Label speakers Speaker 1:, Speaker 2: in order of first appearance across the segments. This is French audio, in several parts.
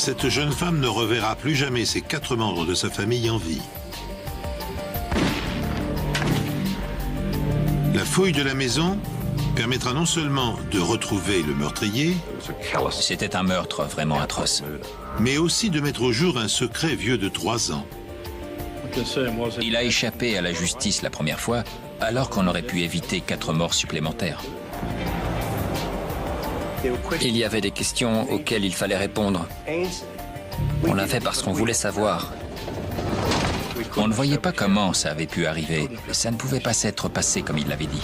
Speaker 1: Cette jeune femme ne reverra plus jamais ses 4 membres de sa famille en vie. La fouille de la maison permettra non seulement de retrouver le meurtrier,
Speaker 2: C'était un meurtre vraiment atroce.
Speaker 1: mais aussi de mettre au jour un secret vieux de 3 ans.
Speaker 2: Il a échappé à la justice la première fois, alors qu'on aurait pu éviter 4 morts supplémentaires.
Speaker 3: Il y avait des questions auxquelles il fallait répondre. On l'a fait parce qu'on voulait savoir.
Speaker 2: On ne voyait pas comment ça avait pu arriver. Ça ne pouvait pas s'être passé comme il l'avait dit.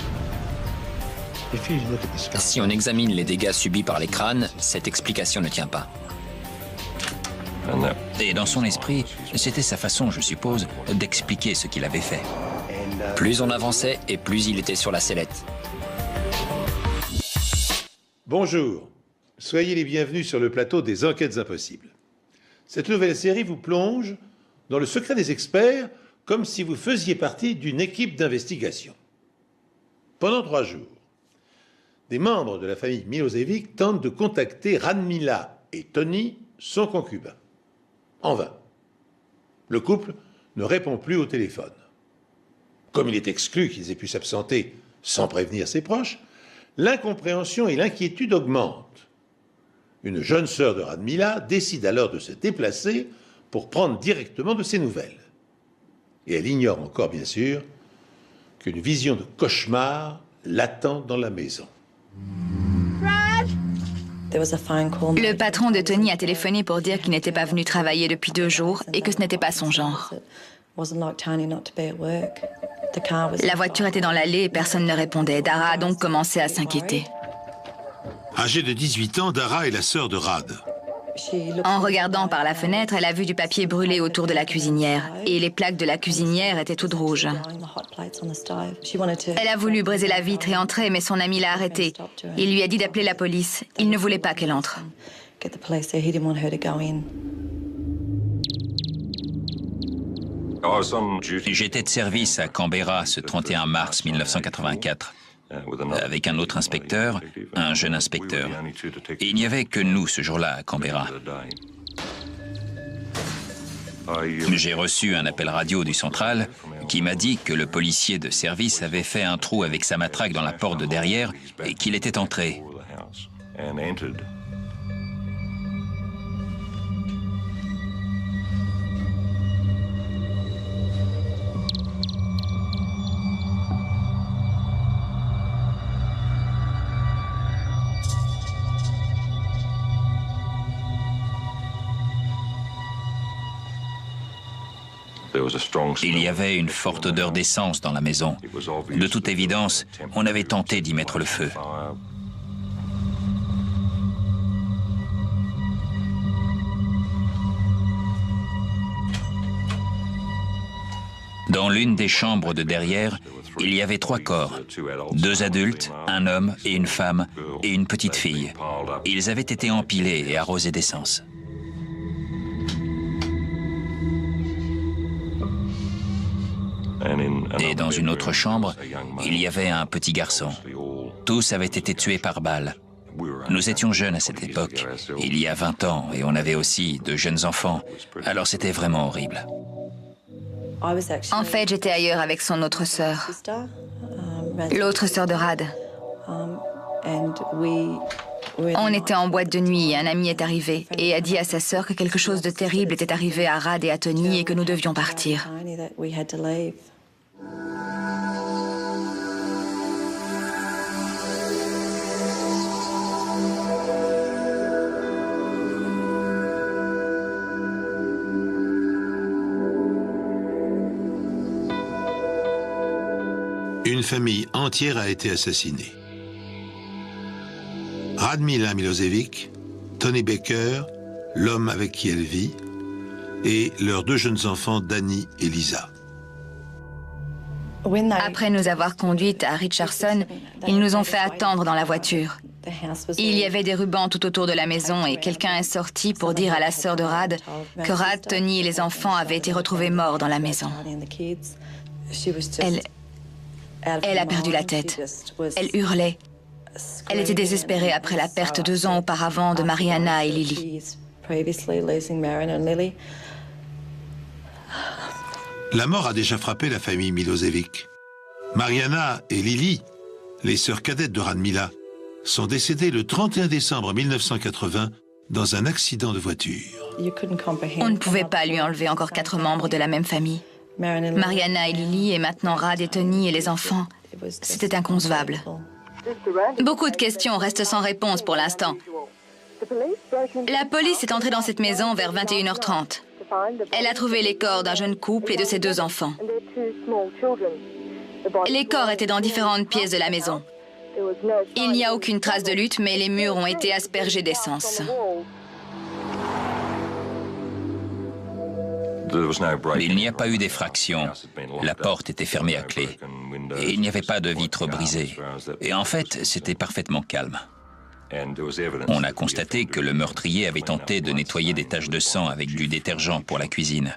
Speaker 3: Si on examine les dégâts subis par les crânes, cette explication ne tient pas.
Speaker 2: Et dans son esprit, c'était sa façon, je suppose, d'expliquer ce qu'il avait fait.
Speaker 3: Plus on avançait et plus il était sur la sellette.
Speaker 1: Bonjour, soyez les bienvenus sur le plateau des Enquêtes Impossibles. Cette nouvelle série vous plonge dans le secret des experts comme si vous faisiez partie d'une équipe d'investigation. Pendant 3 jours, des membres de la famille Milosevic tentent de contacter Radmila et Tony, son concubin. En vain. Le couple ne répond plus au téléphone. Comme il est exclu qu'ils aient pu s'absenter sans prévenir ses proches, l'incompréhension et l'inquiétude augmentent. Une jeune sœur de Radmila décide alors de se déplacer pour prendre directement de ses nouvelles. Et elle ignore encore, bien sûr, qu'une vision de l'attend dans la maison.
Speaker 4: Le patron de Tony a téléphoné pour dire qu'il n'était pas venu travailler depuis 2 jours et que ce n'était pas son genre. La voiture était dans l'allée et personne ne répondait. Dara a donc commencé à s'inquiéter.
Speaker 1: Âgée de 18 ans, Dara est la sœur de Rad.
Speaker 4: En regardant par la fenêtre, elle a vu du papier brûlé autour de la cuisinière. Et les plaques de la cuisinière étaient toutes rouges. Elle a voulu briser la vitre et entrer, mais son ami l'a arrêtée. Il lui a dit d'appeler la police. Il ne voulait pas qu'elle entre.
Speaker 2: J'étais de service à Canberra ce 31 mars 1984. Avec un autre inspecteur, un jeune inspecteur. Et il n'y avait que nous ce jour-là à Canberra. J'ai reçu un appel radio du central qui m'a dit que le policier de service avait fait un trou avec sa matraque dans la porte de derrière et qu'il était entré. Il y avait une forte odeur d'essence dans la maison. De toute évidence, on avait tenté d'y mettre le feu. Dans l'une des chambres de derrière, il y avait 3 corps. 2 adultes, un homme et une femme, et une petite fille. Ils avaient été empilés et arrosés d'essence. Et dans une autre chambre, il y avait un petit garçon. Tous avaient été tués par balle. Nous étions jeunes à cette époque, il y a 20 ans, et on avait aussi de jeunes enfants. Alors c'était vraiment horrible.
Speaker 4: En fait, j'étais ailleurs avec son autre sœur. L'autre sœur de Rad. On était en boîte de nuit et un ami est arrivé et a dit à sa sœur que quelque chose de terrible était arrivé à Rad et à Tony et que nous devions partir.
Speaker 1: Une famille entière a été assassinée. Radmila Milosevic, Tony Baker, l'homme avec qui elle vit, et leurs 2 jeunes enfants, Danny et Lisa.
Speaker 4: Après nous avoir conduites à Richardson, ils nous ont fait attendre dans la voiture. Il y avait des rubans tout autour de la maison et quelqu'un est sorti pour dire à la sœur de Rad que Rad, Tony et les enfants avaient été retrouvés morts dans la maison. Elle a perdu la tête. Elle hurlait. Elle était désespérée après la perte 2 ans auparavant de Mariana et Lily.
Speaker 1: La mort a déjà frappé la famille Milosevic. Mariana et Lily, les sœurs cadettes de Radmila, sont décédées le 31 décembre 1980 dans un accident de voiture.
Speaker 4: On ne pouvait pas lui enlever encore 4 membres de la même famille. Mariana et Lily, et maintenant Rad et Tony et les enfants. C'était inconcevable. Beaucoup de questions restent sans réponse pour l'instant. La police est entrée dans cette maison vers 21h30. Elle a trouvé les corps d'un jeune couple et de ses 2 enfants. Les corps étaient dans différentes pièces de la maison. Il n'y a aucune trace de lutte, mais les murs ont été aspergés d'essence.
Speaker 2: Il n'y a pas eu d'effraction. La porte était fermée à clé. Et il n'y avait pas de vitres brisées. Et en fait, c'était parfaitement calme. On a constaté que le meurtrier avait tenté de nettoyer des taches de sang avec du détergent pour la cuisine.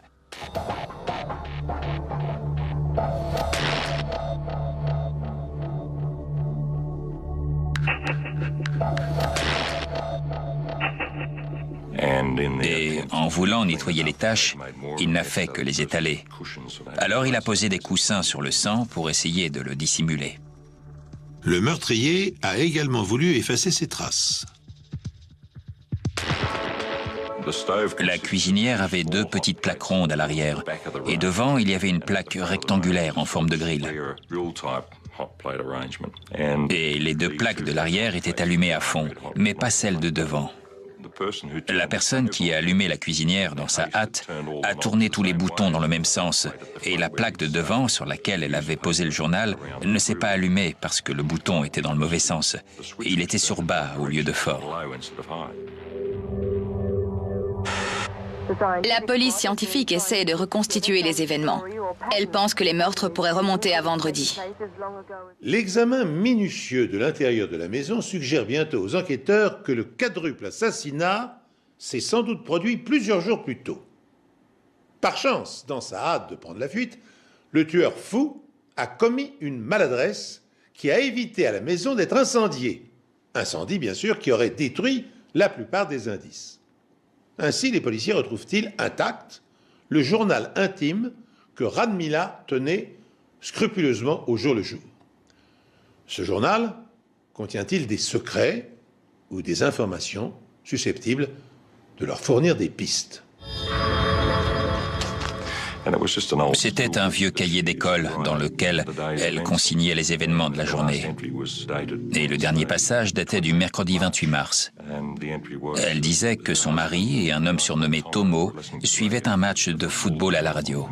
Speaker 2: Et en voulant nettoyer les taches, il n'a fait que les étaler. Alors il a posé des coussins sur le sang pour essayer de le dissimuler.
Speaker 1: Le meurtrier a également voulu effacer ses traces.
Speaker 2: La cuisinière avait 2 petites plaques rondes à l'arrière, et devant, il y avait une plaque rectangulaire en forme de grille. Et les 2 plaques de l'arrière étaient allumées à fond, mais pas celles de devant. La personne qui a allumé la cuisinière dans sa hâte a tourné tous les boutons dans le même sens, et la plaque de devant, sur laquelle elle avait posé le journal, ne s'est pas allumée parce que le bouton était dans le mauvais sens. Il était sur bas au lieu de fort.
Speaker 4: La police scientifique essaie de reconstituer les événements. Elle pense que les meurtres pourraient remonter à vendredi.
Speaker 1: L'examen minutieux de l'intérieur de la maison suggère bientôt aux enquêteurs que le quadruple assassinat s'est sans doute produit plusieurs jours plus tôt. Par chance, dans sa hâte de prendre la fuite, le tueur fou a commis une maladresse qui a évité à la maison d'être incendiée. Incendie, bien sûr, qui aurait détruit la plupart des indices. Ainsi, les policiers retrouvent-ils intact le journal intime que Radmila tenait scrupuleusement au jour le jour. Ce journal contient-il des secrets ou des informations susceptibles de leur fournir des pistes?
Speaker 2: C'était un vieux cahier d'école dans lequel elle consignait les événements de la journée. Et le dernier passage datait du mercredi 28 mars. Elle disait que son mari et un homme surnommé Tomo suivaient un match de football à la radio.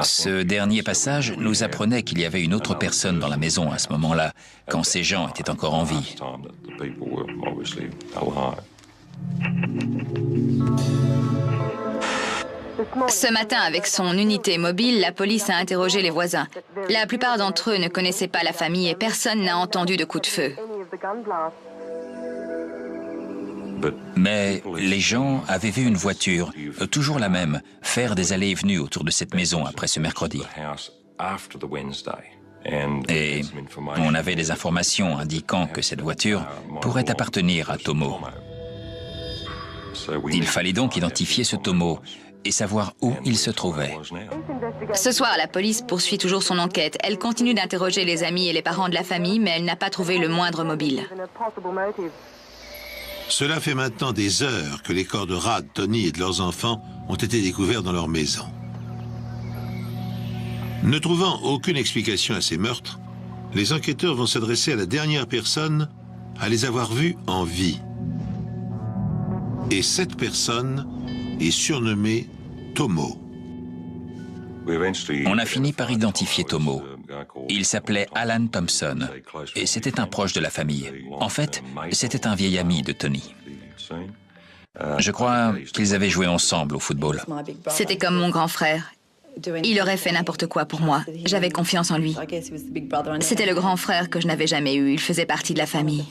Speaker 2: Ce dernier passage nous apprenait qu'il y avait une autre personne dans la maison à ce moment-là, quand ces gens étaient encore en vie.
Speaker 4: Ce matin, avec son unité mobile, la police a interrogé les voisins. La plupart d'entre eux ne connaissaient pas la famille et personne n'a entendu de coup de feu.
Speaker 2: Mais les gens avaient vu une voiture, toujours la même, faire des allées et venues autour de cette maison après ce mercredi. Et on avait des informations indiquant que cette voiture pourrait appartenir à Tomo. Il fallait donc identifier ce Tomo et savoir où il se trouvait.
Speaker 4: Ce soir, la police poursuit toujours son enquête. Elle continue d'interroger les amis et les parents de la famille, mais elle n'a pas trouvé le moindre mobile.
Speaker 1: Cela fait maintenant des heures que les corps de Rad, Tony et de leurs enfants ont été découverts dans leur maison. Ne trouvant aucune explication à ces meurtres, les enquêteurs vont s'adresser à la dernière personne à les avoir vus en vie. Et cette personne est surnommée Tomo.
Speaker 2: On a fini par identifier Tomo. Il s'appelait Alan Thompson et c'était un proche de la famille. En fait, c'était un vieil ami de Tony. Je crois qu'ils avaient joué ensemble au football.
Speaker 4: C'était comme mon grand frère. Il aurait fait n'importe quoi pour moi. J'avais confiance en lui. C'était le grand frère que je n'avais jamais eu. Il faisait partie de la famille.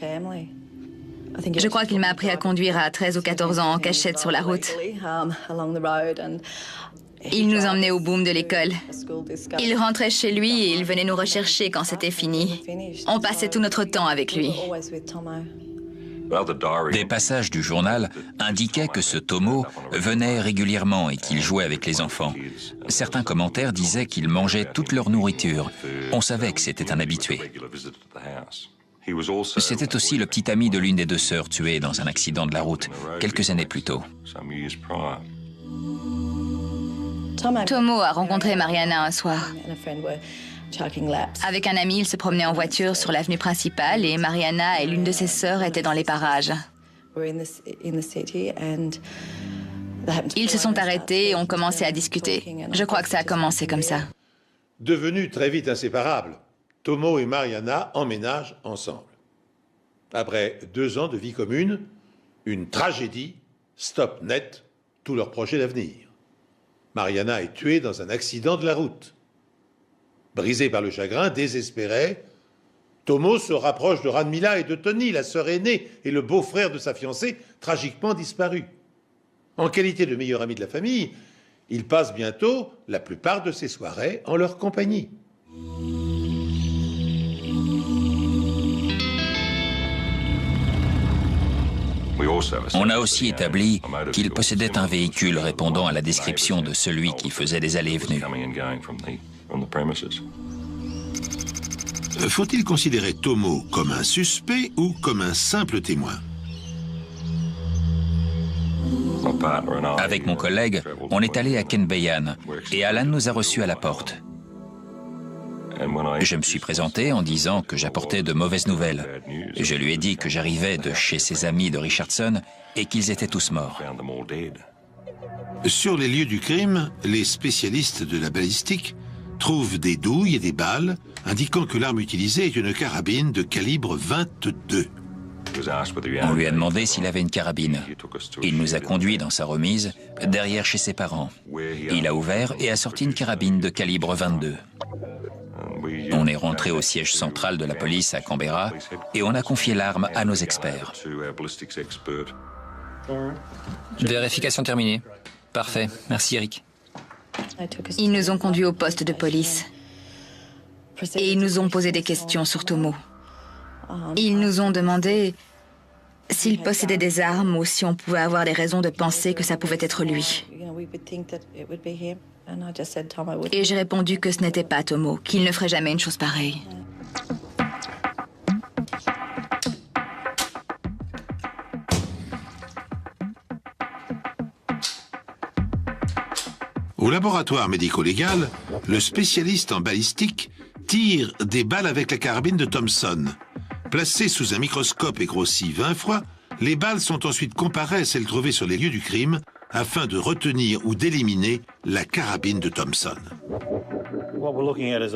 Speaker 4: Je crois qu'il m'a appris à conduire à 13 ou 14 ans en cachette sur la route. Il nous emmenait au boom de l'école. Il rentrait chez lui et il venait nous rechercher quand c'était fini. On passait tout notre temps avec lui.
Speaker 2: Des passages du journal indiquaient que ce Tomo venait régulièrement et qu'il jouait avec les enfants. Certains commentaires disaient qu'il mangeait toute leur nourriture. On savait que c'était un habitué. C'était aussi le petit ami de l'une des deux sœurs tuées dans un accident de la route, quelques années plus tôt.
Speaker 4: Tomo a rencontré Mariana un soir. Avec un ami, ils se promenaient en voiture sur l'avenue principale et Mariana et l'une de ses sœurs étaient dans les parages. Ils se sont arrêtés et ont commencé à discuter. Je crois que ça a commencé comme ça.
Speaker 1: Devenus très vite inséparables, Tomo et Mariana emménagent ensemble. Après 2 ans de vie commune, une tragédie stoppe net tous leurs projets d'avenir. Mariana est tuée dans un accident de la route. Brisé par le chagrin, désespéré, Tomo se rapproche de Radmila et de Tony, la sœur aînée et le beau-frère de sa fiancée, tragiquement disparu. En qualité de meilleur ami de la famille, il passe bientôt la plupart de ses soirées en leur compagnie.
Speaker 2: On a aussi établi qu'il possédait un véhicule répondant à la description de celui qui faisait des allées et venues.
Speaker 5: Faut-il considérer Tomo comme un suspect ou comme un simple témoin?
Speaker 2: Avec mon collègue, on est allé à Kenbeyan et Alan nous a reçus à la porte. Je me suis présenté en disant que j'apportais de mauvaises nouvelles. Je lui ai dit que j'arrivais de chez ses amis de Richardson et qu'ils étaient tous morts.
Speaker 5: Sur les lieux du crime, les spécialistes de la balistique trouvent des douilles et des balles, indiquant que l'arme utilisée est une carabine de calibre 22.
Speaker 2: On lui a demandé s'il avait une carabine. Il nous a conduits dans sa remise, derrière chez ses parents. Il a ouvert et a sorti une carabine de calibre 22. On est rentré au siège central de la police à Canberra et on a confié l'arme à nos experts.
Speaker 3: Vérification terminée. Parfait. Merci, Eric.
Speaker 4: Ils nous ont conduits au poste de police. Et ils nous ont posé des questions sur Tomo. Ils nous ont demandé s'il possédait des armes ou si on pouvait avoir des raisons de penser que ça pouvait être lui. Et j'ai répondu que ce n'était pas Tomo, qu'il ne ferait jamais une chose pareille.
Speaker 5: Au laboratoire médico-légal, le spécialiste en balistique tire des balles avec la carabine de Thompson. Placées sous un microscope et grossies 20 fois, les balles sont ensuite comparées à celles trouvées sur les lieux du crime afin de retenir ou d'éliminer la carabine de Thompson.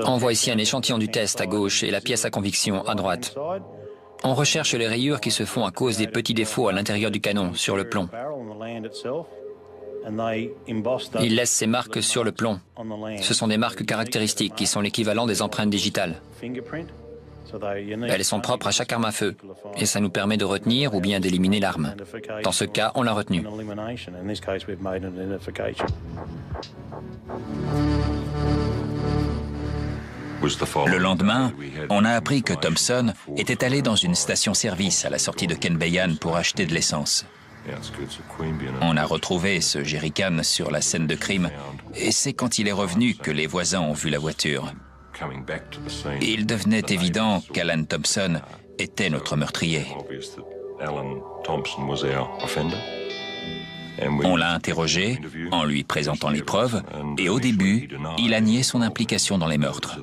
Speaker 3: On voit ici un échantillon du test à gauche et la pièce à conviction à droite. On recherche les rayures qui se font à cause des petits défauts à l'intérieur du canon, sur le plomb. Il laisse ses marques sur le plomb. Ce sont des marques caractéristiques qui sont l'équivalent des empreintes digitales. Elles sont propres à chaque arme à feu et ça nous permet de retenir ou bien d'éliminer l'arme. Dans ce cas, on l'a retenue.
Speaker 2: Le lendemain, on a appris que Thompson était allé dans une station-service à la sortie de Kenbeyan pour acheter de l'essence. On a retrouvé ce jerrycan sur la scène de crime et c'est quand il est revenu que les voisins ont vu la voiture. Il devenait évident qu'Alan Thompson était notre meurtrier. On l'a interrogé en lui présentant les preuves et au début, il a nié son implication dans les meurtres.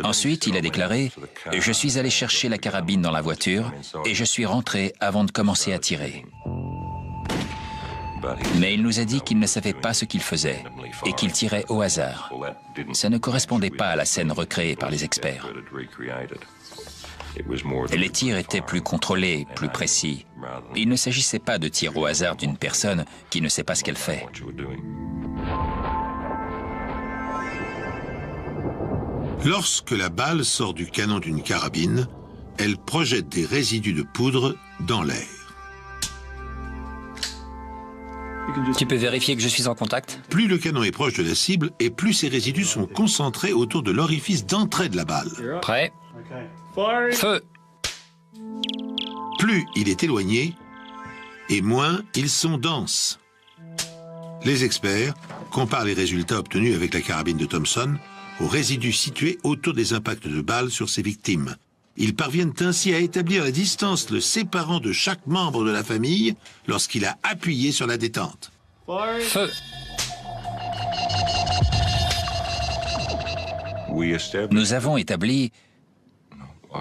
Speaker 2: Ensuite, il a déclaré « Je suis allé chercher la carabine dans la voiture et je suis rentré avant de commencer à tirer. » Mais il nous a dit qu'il ne savait pas ce qu'il faisait et qu'il tirait au hasard. Ça ne correspondait pas à la scène recréée par les experts. Les tirs étaient plus contrôlés, plus précis. Il ne s'agissait pas de tirs au hasard d'une personne qui ne sait pas ce qu'elle fait.
Speaker 5: Lorsque la balle sort du canon d'une carabine, elle projette des résidus de poudre dans l'air.
Speaker 3: Tu peux vérifier que je suis en contact?
Speaker 5: Plus le canon est proche de la cible et plus ces résidus sont concentrés autour de l'orifice d'entrée de la balle.
Speaker 3: Prêt? Feu!
Speaker 5: plus il est éloigné, et moins ils sont denses. Les experts comparent les résultats obtenus avec la carabine de Thompson aux résidus situés autour des impacts de balles sur ses victimes. Ils parviennent ainsi à établir la distance le séparant de chaque membre de la famille lorsqu'il a appuyé sur la détente.
Speaker 3: Feu.
Speaker 2: Nous avons établi,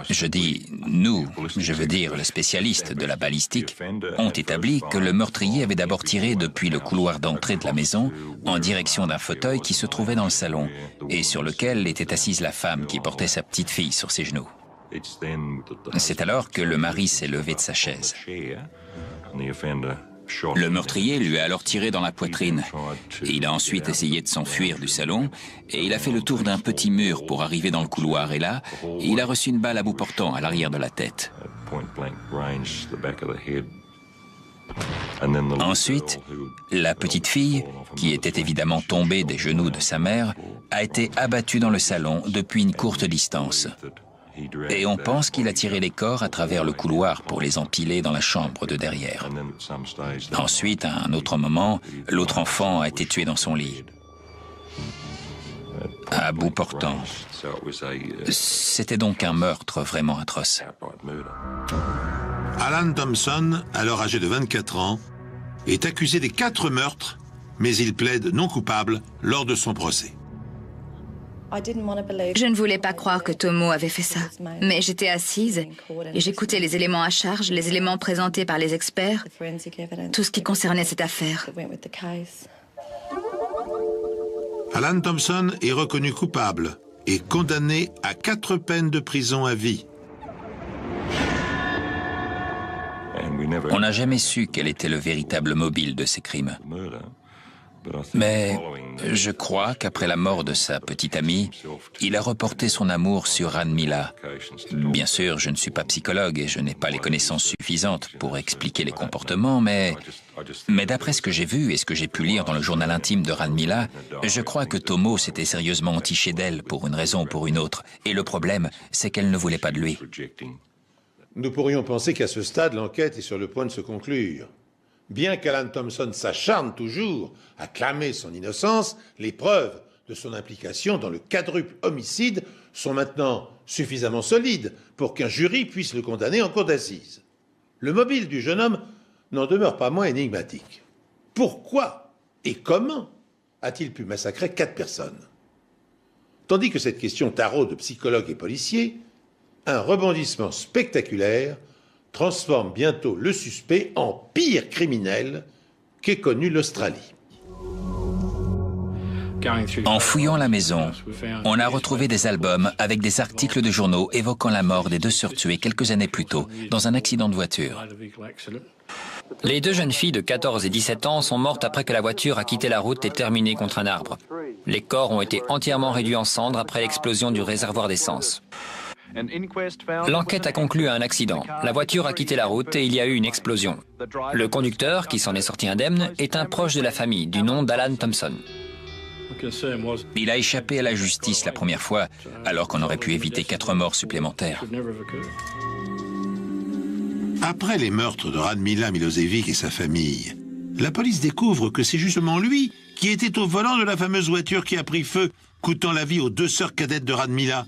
Speaker 2: je dis nous, je veux dire le spécialiste de la balistique, ont établi que le meurtrier avait d'abord tiré depuis le couloir d'entrée de la maison en direction d'un fauteuil qui se trouvait dans le salon et sur lequel était assise la femme qui portait sa petite fille sur ses genoux. C'est alors que le mari s'est levé de sa chaise. Le meurtrier lui a alors tiré dans la poitrine. Et il a ensuite essayé de s'enfuir du salon et il a fait le tour d'un petit mur pour arriver dans le couloir. Et là, il a reçu une balle à bout portant à l'arrière de la tête. Ensuite, la petite fille, qui était évidemment tombée des genoux de sa mère, a été abattue dans le salon depuis une courte distance. Et on pense qu'il a tiré les corps à travers le couloir pour les empiler dans la chambre de derrière. Ensuite, à un autre moment, l'autre enfant a été tué dans son lit, à bout portant. C'était donc un meurtre vraiment atroce.
Speaker 5: Alan Thompson, alors âgé de 24 ans, est accusé des 4 meurtres, mais il plaide non coupable lors de son procès.
Speaker 4: Je ne voulais pas croire que Tomo avait fait ça, mais j'étais assise et j'écoutais les éléments à charge, les éléments présentés par les experts, tout ce qui concernait cette affaire.
Speaker 5: Alan Thompson est reconnu coupable et condamné à 4 peines de prison à vie.
Speaker 2: On n'a jamais su quel était le véritable mobile de ces crimes. Mais je crois qu'après la mort de sa petite amie, il a reporté son amour sur Radmila. Bien sûr, je ne suis pas psychologue et je n'ai pas les connaissances suffisantes pour expliquer les comportements, mais d'après ce que j'ai vu et ce que j'ai pu lire dans le journal intime de Radmila, je crois que Tomo s'était sérieusement entiché d'elle pour une raison ou pour une autre. Et le problème, c'est qu'elle ne voulait pas de lui.
Speaker 1: Nous pourrions penser qu'à ce stade, l'enquête est sur le point de se conclure. Bien qu'Alan Thompson s'acharne toujours à clamer son innocence, les preuves de son implication dans le quadruple homicide sont maintenant suffisamment solides pour qu'un jury puisse le condamner en cour d'assises. Le mobile du jeune homme n'en demeure pas moins énigmatique. Pourquoi et comment a-t-il pu massacrer 4 personnes? Tandis que cette question taraude psychologues et policiers, un rebondissement spectaculaire transforme bientôt le suspect en pire criminel qu'ait connu l'Australie.
Speaker 2: En fouillant la maison, on a retrouvé des albums avec des articles de journaux évoquant la mort des 2 sœurs tuées quelques années plus tôt dans un accident de voiture.
Speaker 3: Les 2 jeunes filles de 14 et 17 ans sont mortes après que la voiture a quitté la route et terminé contre un arbre. Les corps ont été entièrement réduits en cendres après l'explosion du réservoir d'essence. L'enquête a conclu à un accident. La voiture a quitté la route et il y a eu une explosion. Le conducteur, qui s'en est sorti indemne, est un proche de la famille, du nom d'Alan Thompson.
Speaker 2: Il a échappé à la justice la première fois, alors qu'on aurait pu éviter 4 morts supplémentaires.
Speaker 5: Après les meurtres de Radmila Milosevic et sa famille, la police découvre que c'est justement lui qui était au volant de la fameuse voiture qui a pris feu, coûtant la vie aux 2 sœurs cadettes de Radmila.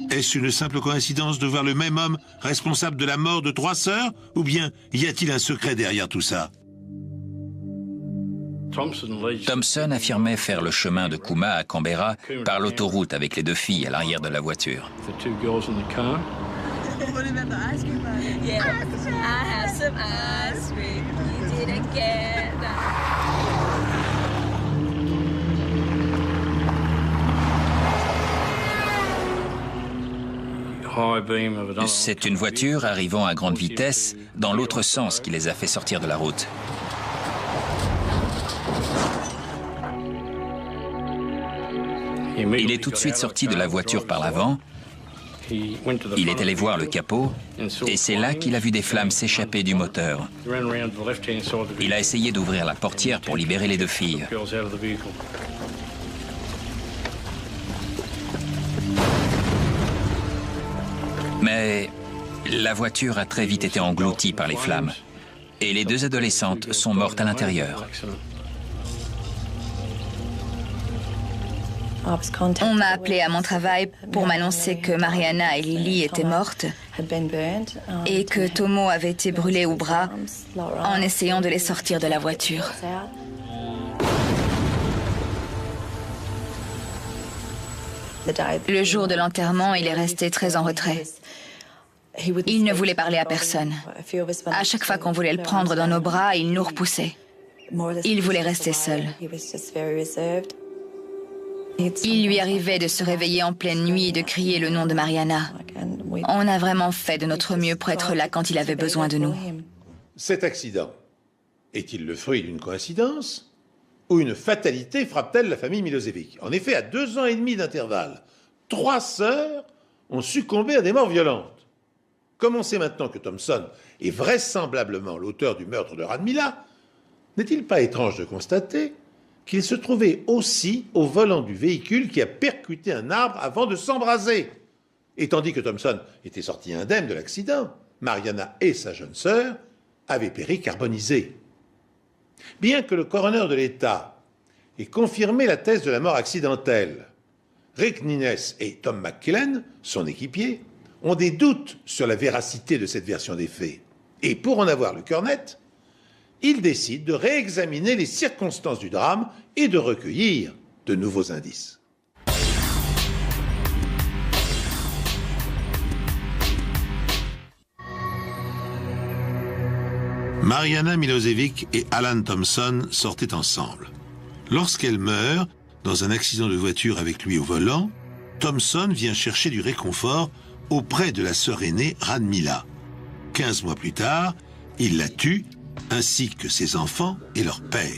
Speaker 5: Est-ce une simple coïncidence de voir le même homme responsable de la mort de 3 sœurs, ou bien y a-t-il un secret derrière tout ça?
Speaker 2: Thompson affirmait faire le chemin de Cooma à Canberra par l'autoroute avec les 2 filles à l'arrière de la voiture. C'est une voiture arrivant à grande vitesse dans l'autre sens qui les a fait sortir de la route. Il est tout de suite sorti de la voiture par l'avant. Il est allé voir le capot et c'est là qu'il a vu des flammes s'échapper du moteur. Il a essayé d'ouvrir la portière pour libérer les 2 filles. Mais La voiture a très vite été engloutie par les flammes et les 2 adolescentes sont mortes à l'intérieur.
Speaker 4: On m'a appelé à mon travail pour m'annoncer que Mariana et Lily étaient mortes et que Tomo avait été brûlé au bras en essayant de les sortir de la voiture. Le jour de l'enterrement, il est resté très en retrait. Il ne voulait parler à personne. À chaque fois qu'on voulait le prendre dans nos bras, il nous repoussait. Il voulait rester seul. Il lui arrivait de se réveiller en pleine nuit et de crier le nom de Mariana. On a vraiment fait de notre mieux pour être là quand il avait besoin de nous.
Speaker 1: Cet accident est-il le fruit d'une coïncidence ou une fatalité frappe-t-elle la famille Milosevic? En effet, à 2 ans et demi d'intervalle, 3 sœurs ont succombé à des morts violentes. Comme on sait maintenant que Thompson est vraisemblablement l'auteur du meurtre de Radmila, n'est-il pas étrange de constater qu'il se trouvait aussi au volant du véhicule qui a percuté un arbre avant de s'embraser? Et tandis que Thompson était sorti indemne de l'accident, Mariana et sa jeune sœur avaient péri carbonisés. Bien que le coroner de l'État ait confirmé la thèse de la mort accidentelle, Rick Nines et Tom McKillen, son équipier, ont des doutes sur la véracité de cette version des faits. Et pour en avoir le cœur net, ils décident de réexaminer les circonstances du drame et de recueillir de nouveaux indices.
Speaker 5: Mariana Milosevic et Alan Thompson sortaient ensemble. Lorsqu'elle meurt, dans un accident de voiture avec lui au volant, Thompson vient chercher du réconfort auprès de la sœur aînée Radmila. 15 mois plus tard, il la tue, ainsi que ses enfants et leur père.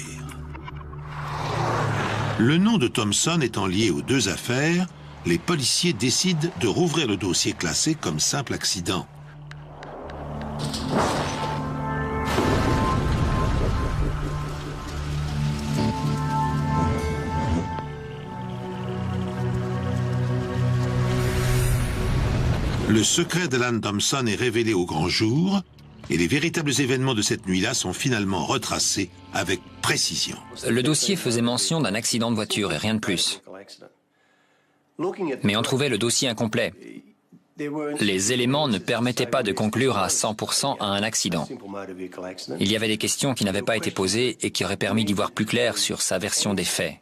Speaker 5: Le nom de Thompson étant lié aux 2 affaires, les policiers décident de rouvrir le dossier classé comme simple accident. Le secret d'Alan Thompson est révélé au grand jour et les véritables événements de cette nuit-là sont finalement retracés avec précision.
Speaker 3: Le dossier faisait mention d'un accident de voiture et rien de plus. Mais on trouvait le dossier incomplet. Les éléments ne permettaient pas de conclure à 100% à un accident. Il y avait des questions qui n'avaient pas été posées et qui auraient permis d'y voir plus clair sur sa version des faits.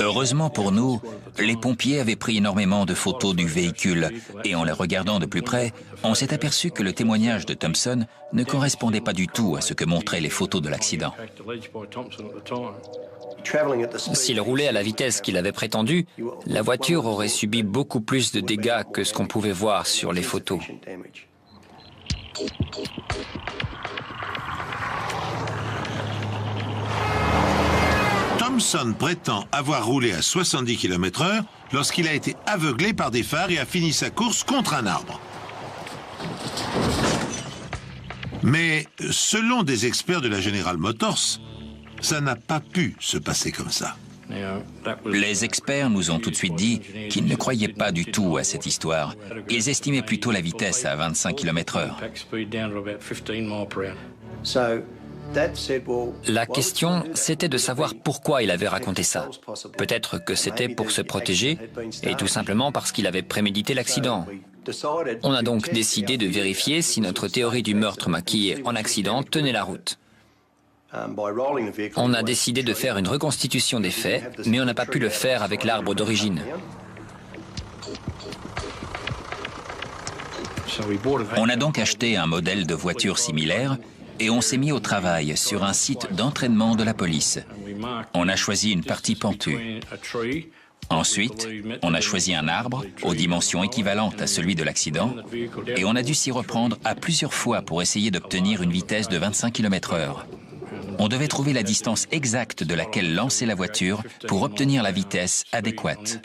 Speaker 2: Heureusement pour nous, les pompiers avaient pris énormément de photos du véhicule et en les regardant de plus près, on s'est aperçu que le témoignage de Thompson ne correspondait pas du tout à ce que montraient les photos de l'accident.
Speaker 3: S'il roulait à la vitesse qu'il avait prétendu, la voiture aurait subi beaucoup plus de dégâts que ce qu'on pouvait voir sur les photos.
Speaker 5: Thompson prétend avoir roulé à 70 km/h lorsqu'il a été aveuglé par des phares et a fini sa course contre un arbre. Mais selon des experts de la General Motors, ça n'a pas pu se passer comme ça.
Speaker 2: Les experts nous ont tout de suite dit qu'ils ne croyaient pas du tout à cette histoire. Ils estimaient plutôt la vitesse à 25 km/h.
Speaker 3: La question, c'était de savoir pourquoi il avait raconté ça. Peut-être que c'était pour se protéger, et tout simplement parce qu'il avait prémédité l'accident. On a donc décidé de vérifier si notre théorie du meurtre maquillé en accident tenait la route. On a décidé de faire une reconstitution des faits, mais on n'a pas pu le faire avec l'arbre d'origine.
Speaker 2: On a donc acheté un modèle de voiture similaire et on s'est mis au travail sur un site d'entraînement de la police. On a choisi une partie pentue. Ensuite, on a choisi un arbre aux dimensions équivalentes à celui de l'accident et on a dû s'y reprendre à plusieurs fois pour essayer d'obtenir une vitesse de 25 km/h. On devait trouver la distance exacte de laquelle lancer la voiture pour obtenir la vitesse adéquate.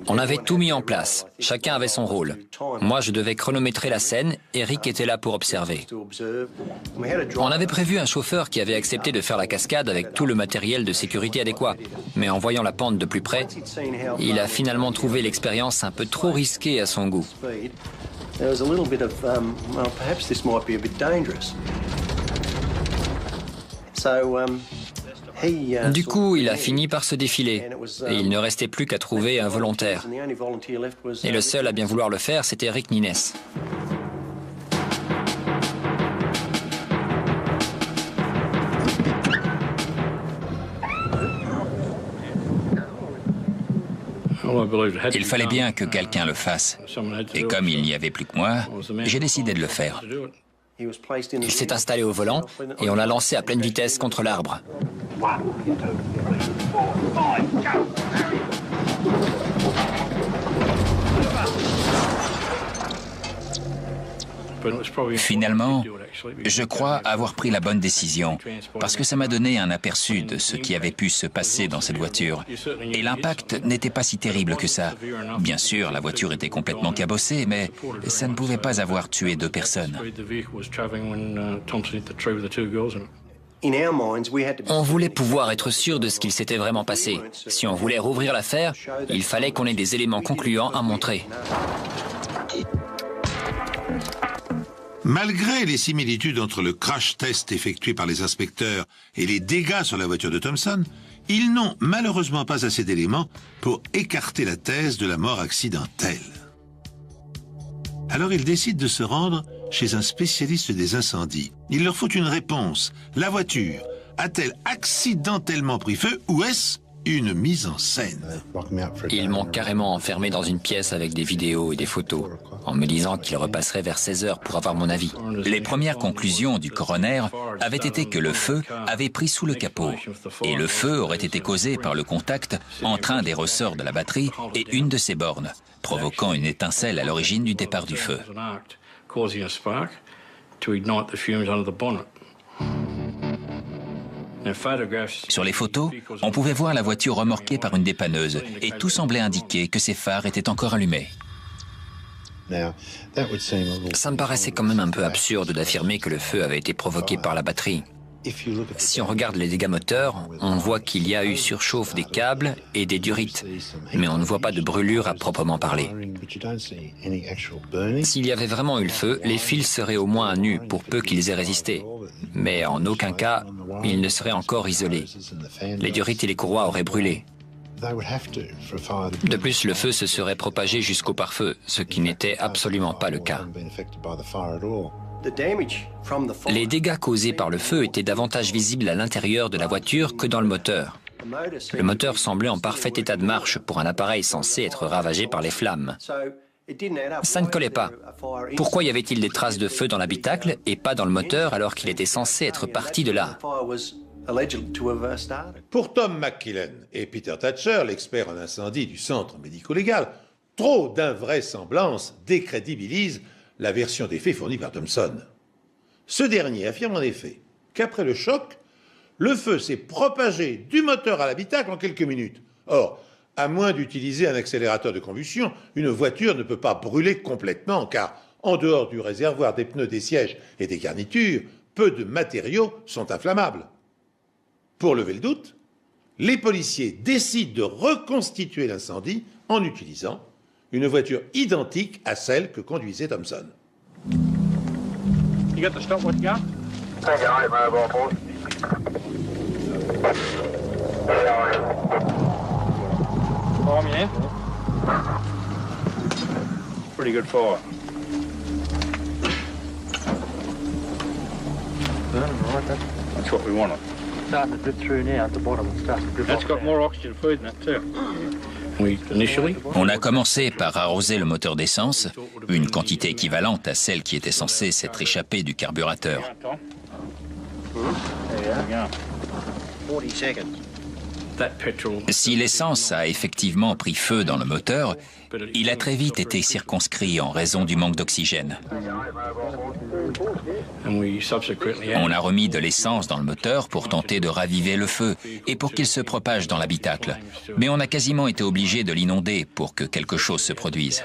Speaker 3: On avait tout mis en place. Chacun avait son rôle. Moi, je devais chronométrer la scène. Eric était là pour observer. On avait prévu un chauffeur qui avait accepté de faire la cascade avec tout le matériel de sécurité adéquat. Mais en voyant la pente de plus près, il a finalement trouvé l'expérience un peu trop risquée à son goût. Du coup, il a fini par se défiler et il ne restait plus qu'à trouver un volontaire. Et le seul à bien vouloir le faire, c'était Rick Nines.
Speaker 2: Il fallait bien que quelqu'un le fasse. Et comme il n'y avait plus que moi, j'ai décidé de le faire.
Speaker 3: Il s'est installé au volant et on l'a lancé à pleine vitesse contre l'arbre.
Speaker 2: Finalement, je crois avoir pris la bonne décision, parce que ça m'a donné un aperçu de ce qui avait pu se passer dans cette voiture. Et l'impact n'était pas si terrible que ça. Bien sûr, la voiture était complètement cabossée, mais ça ne pouvait pas avoir tué 2 personnes.
Speaker 3: On voulait pouvoir être sûr de ce qu'il s'était vraiment passé. Si on voulait rouvrir l'affaire, il fallait qu'on ait des éléments concluants à montrer.
Speaker 5: Malgré les similitudes entre le crash test effectué par les inspecteurs et les dégâts sur la voiture de Thompson, ils n'ont malheureusement pas assez d'éléments pour écarter la thèse de la mort accidentelle. Alors ils décident de se rendre chez un spécialiste des incendies. Il leur faut une réponse. La voiture a-t-elle accidentellement pris feu ou est-ce une mise en scène?
Speaker 3: Ils m'ont carrément enfermé dans une pièce avec des vidéos et des photos, en me disant qu'ils repasseraient vers 16 heures pour avoir mon avis.
Speaker 2: Les premières conclusions du coroner avaient été que le feu avait pris sous le capot. Et le feu aurait été causé par le contact entre un des ressorts de la batterie et une de ses bornes, provoquant une étincelle à l'origine du départ du feu. Sur les photos, on pouvait voir la voiture remorquée par une dépanneuse et tout semblait indiquer que ses phares étaient encore allumés.
Speaker 3: Ça me paraissait quand même un peu absurde d'affirmer que le feu avait été provoqué par la batterie. Si on regarde les dégâts moteurs, on voit qu'il y a eu surchauffe des câbles et des durites, mais on ne voit pas de brûlure à proprement parler. S'il y avait vraiment eu le feu, les fils seraient au moins à nu pour peu qu'ils aient résisté, mais en aucun cas, ils ne seraient encore isolés. Les durites et les courroies auraient brûlé. De plus, le feu se serait propagé jusqu'au pare-feu, ce qui n'était absolument pas le cas. Les dégâts causés par le feu étaient davantage visibles à l'intérieur de la voiture que dans le moteur. Le moteur semblait en parfait état de marche pour un appareil censé être ravagé par les flammes. Ça ne collait pas. Pourquoi y avait-il des traces de feu dans l'habitacle et pas dans le moteur alors qu'il était censé être parti de là?
Speaker 1: Pour Tom McKillen et Peter Thatcher, l'expert en incendie du centre médico-légal, trop d'invraisemblances décrédibilisent la version des faits fournie par Thompson. Ce dernier affirme en effet qu'après le choc, le feu s'est propagé du moteur à l'habitacle en quelques minutes. Or, à moins d'utiliser un accélérateur de combustion, une voiture ne peut pas brûler complètement car, en dehors du réservoir, des pneus, des sièges et des garnitures, peu de matériaux sont inflammables. Pour lever le doute, les policiers décident de reconstituer l'incendie en utilisant une voiture identique à celle que conduisait Thompson.
Speaker 6: You got the stopwatch going?
Speaker 7: Take it right, mobile force.
Speaker 6: Fire me now. Pretty good fire. That's what we wanted.
Speaker 7: Starting to drip through now at the bottom. It starts to drip
Speaker 6: That's got more oxygen food in that too.
Speaker 2: On a commencé par arroser le moteur d'essence, une quantité équivalente à celle qui était censée s'être échappée du carburateur.
Speaker 7: 40 seconds.
Speaker 2: Si l'essence a effectivement pris feu dans le moteur, il a très vite été circonscrit en raison du manque d'oxygène. On a remis de l'essence dans le moteur pour tenter de raviver le feu et pour qu'il se propage dans l'habitacle. Mais on a quasiment été obligé de l'inonder pour que quelque chose se produise.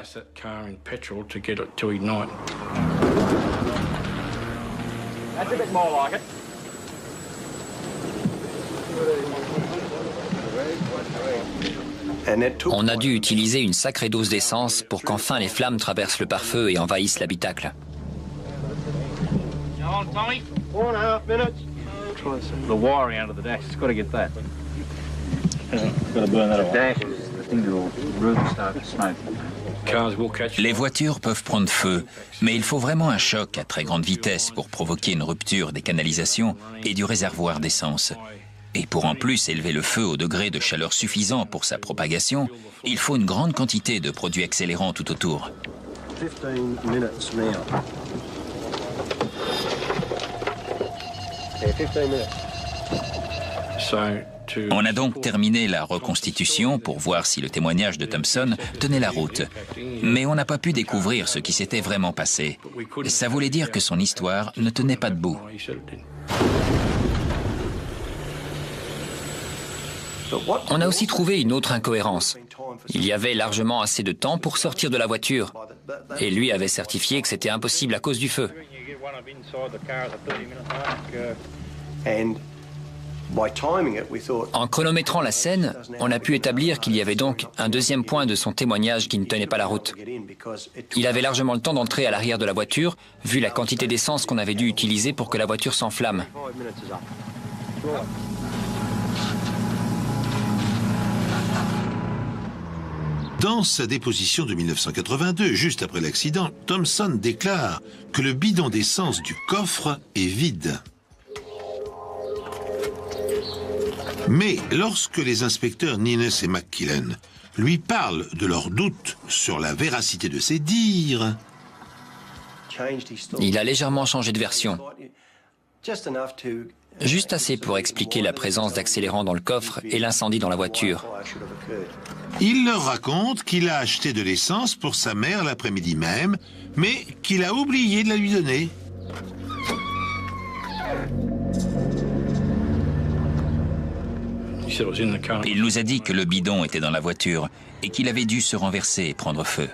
Speaker 3: On a dû utiliser une sacrée dose d'essence pour qu'enfin les flammes traversent le pare-feu et envahissent l'habitacle.
Speaker 6: The wiring out of the dash, it's got to get that. Got to burn that away.
Speaker 7: I think it'll really start to smoke.
Speaker 6: Cars will catch
Speaker 2: Les voitures peuvent prendre feu, mais il faut vraiment un choc à très grande vitesse pour provoquer une rupture des canalisations et du réservoir d'essence. Et pour en plus élever le feu au degré de chaleur suffisant pour sa propagation, il faut une grande quantité de produits accélérants tout autour.
Speaker 8: 15 minutes now. Yeah, 15 minutes.
Speaker 2: On a donc terminé la reconstitution pour voir si le témoignage de Thompson tenait la route. Mais on n'a pas pu découvrir ce qui s'était vraiment passé. Ça voulait dire que son histoire ne tenait pas debout.
Speaker 3: On a aussi trouvé une autre incohérence. Il y avait largement assez de temps pour sortir de la voiture. Et lui avait certifié que c'était impossible à cause du feu. En chronométrant la scène, on a pu établir qu'il y avait donc un deuxième point de son témoignage qui ne tenait pas la route. Il avait largement le temps d'entrer à l'arrière de la voiture, vu la quantité d'essence qu'on avait dû utiliser pour que la voiture s'enflamme.
Speaker 5: Dans sa déposition de 1982, juste après l'accident, Thompson déclare que le bidon d'essence du coffre est vide. Mais lorsque les inspecteurs Nines et McKillen lui parlent de leurs doutes sur la véracité de ses dires,
Speaker 3: Il a légèrement changé de version. Juste assez pour expliquer la présence d'accélérants dans le coffre et l'incendie dans la voiture.
Speaker 5: il leur raconte qu'il a acheté de l'essence pour sa mère l'après-midi même, mais qu'il a oublié de la lui donner.
Speaker 2: Il nous a dit que le bidon était dans la voiture et qu'il avait dû se renverser et prendre feu.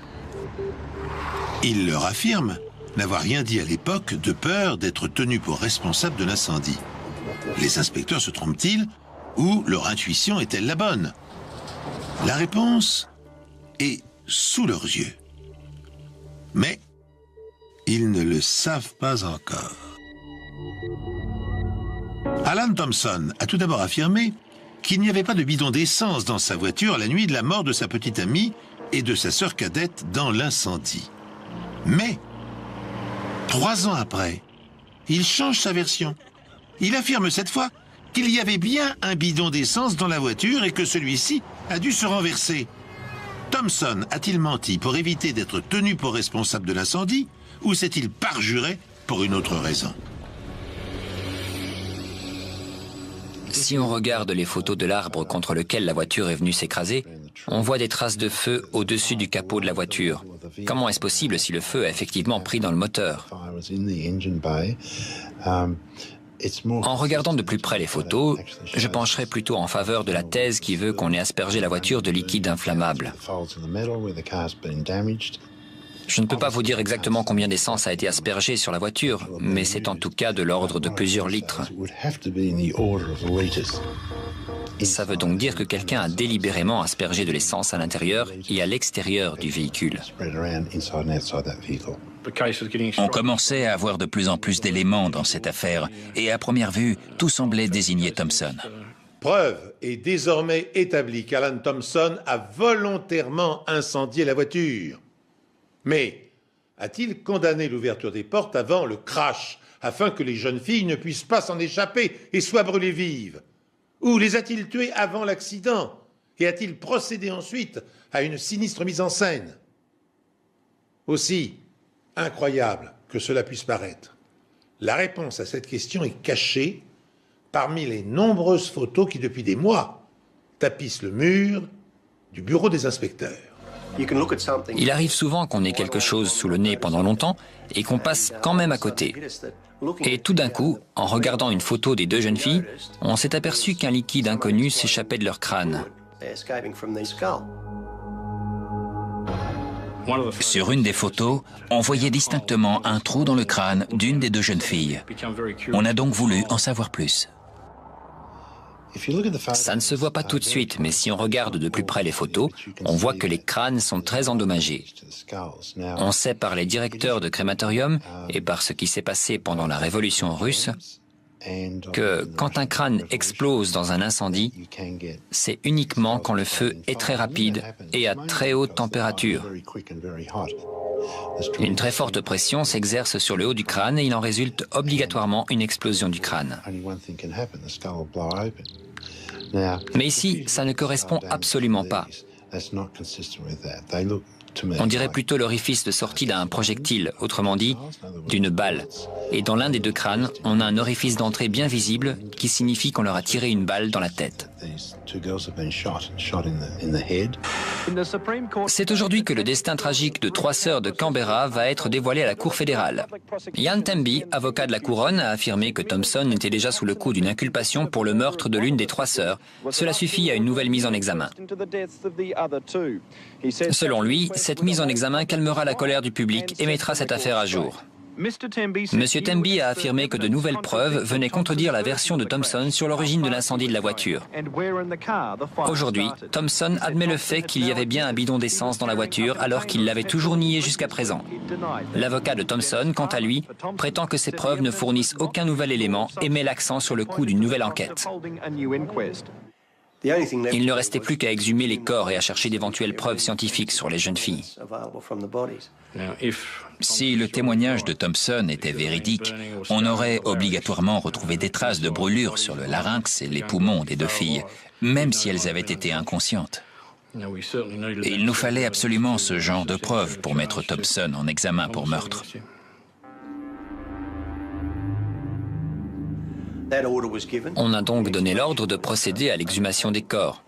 Speaker 5: Il leur affirme n'avoir rien dit à l'époque de peur d'être tenu pour responsable de l'incendie. Les inspecteurs se trompent-ils ou leur intuition est-elle la bonne? La réponse est sous leurs yeux. Mais ils ne le savent pas encore. Alan Thompson a tout d'abord affirmé qu'il n'y avait pas de bidon d'essence dans sa voiture la nuit de la mort de sa petite amie et de sa sœur cadette dans l'incendie. Mais, 3 ans après, il change sa version. Il affirme cette fois qu'il y avait bien un bidon d'essence dans la voiture et que celui-ci a dû se renverser. Thompson a-t-il menti pour éviter d'être tenu pour responsable de l'incendie ou s'est-il parjuré pour une autre raison?
Speaker 3: Si on regarde les photos de l'arbre contre lequel la voiture est venue s'écraser, on voit des traces de feu au-dessus du capot de la voiture. Comment est-ce possible si le feu a effectivement pris dans le moteur? En regardant de plus près les photos, je pencherai plutôt en faveur de la thèse qui veut qu'on ait aspergé la voiture de liquide inflammable. Je ne peux pas vous dire exactement combien d'essence a été aspergée sur la voiture, mais c'est en tout cas de l'ordre de plusieurs litres. Ça veut donc dire que quelqu'un a délibérément aspergé de l'essence à l'intérieur et à l'extérieur du véhicule.
Speaker 2: On commençait à avoir de plus en plus d'éléments dans cette affaire et à première vue, tout semblait désigner Thompson.
Speaker 1: Preuve est désormais établie qu'Alan Thompson a volontairement incendié la voiture. Mais a-t-il condamné l'ouverture des portes avant le crash, afin que les jeunes filles ne puissent pas s'en échapper et soient brûlées vives? Ou les a-t-il tuées avant l'accident? Et a-t-il procédé ensuite à une sinistre mise en scène? Aussi incroyable que cela puisse paraître, la réponse à cette question est cachée parmi les nombreuses photos qui, depuis des mois, tapisse le mur du bureau des inspecteurs.
Speaker 3: Il arrive souvent qu'on ait quelque chose sous le nez pendant longtemps et qu'on passe quand même à côté. Et tout d'un coup, en regardant une photo des deux jeunes filles, on s'est aperçu qu'un liquide inconnu s'échappait de leur crâne.
Speaker 2: Sur une des photos, on voyait distinctement un trou dans le crâne d'une des deux jeunes filles. On a donc voulu en savoir plus.
Speaker 3: Ça ne se voit pas tout de suite, mais si on regarde de plus près les photos, on voit que les crânes sont très endommagés. On sait par les directeurs de crématorium et par ce qui s'est passé pendant la Révolution russe que quand un crâne explose dans un incendie, c'est uniquement quand le feu est très rapide et à très haute température. Une très forte pression s'exerce sur le haut du crâne et il en résulte obligatoirement une explosion du crâne. Mais ici, ça ne correspond absolument pas. On dirait plutôt l'orifice de sortie d'un projectile, autrement dit, d'une balle. Et dans l'un des deux crânes, on a un orifice d'entrée bien visible qui signifie qu'on leur a tiré une balle dans la tête. C'est aujourd'hui que le destin tragique de 3 sœurs de Canberra va être dévoilé à la Cour fédérale. Ian Temby, avocat de la couronne, a affirmé que Thompson était déjà sous le coup d'une inculpation pour le meurtre de l'une des 3 sœurs. Cela suffit à une nouvelle mise en examen. Selon lui, cette mise en examen calmera la colère du public et mettra cette affaire à jour. Monsieur Temby a affirmé que de nouvelles preuves venaient contredire la version de Thompson sur l'origine de l'incendie de la voiture. Aujourd'hui, Thompson admet le fait qu'il y avait bien un bidon d'essence dans la voiture alors qu'il l'avait toujours nié jusqu'à présent. L'avocat de Thompson, quant à lui, prétend que ces preuves ne fournissent aucun nouvel élément et met l'accent sur le coût d'une nouvelle enquête. Il ne restait plus qu'à exhumer les corps et à chercher d'éventuelles preuves scientifiques sur les jeunes filles.
Speaker 2: Si le témoignage de Thompson était véridique, on aurait obligatoirement retrouvé des traces de brûlures sur le larynx et les poumons des deux filles, même si elles avaient été inconscientes. Et il nous fallait absolument ce genre de preuves pour mettre Thompson en examen pour meurtre.
Speaker 3: On a donc donné l'ordre de procéder à l'exhumation des corps.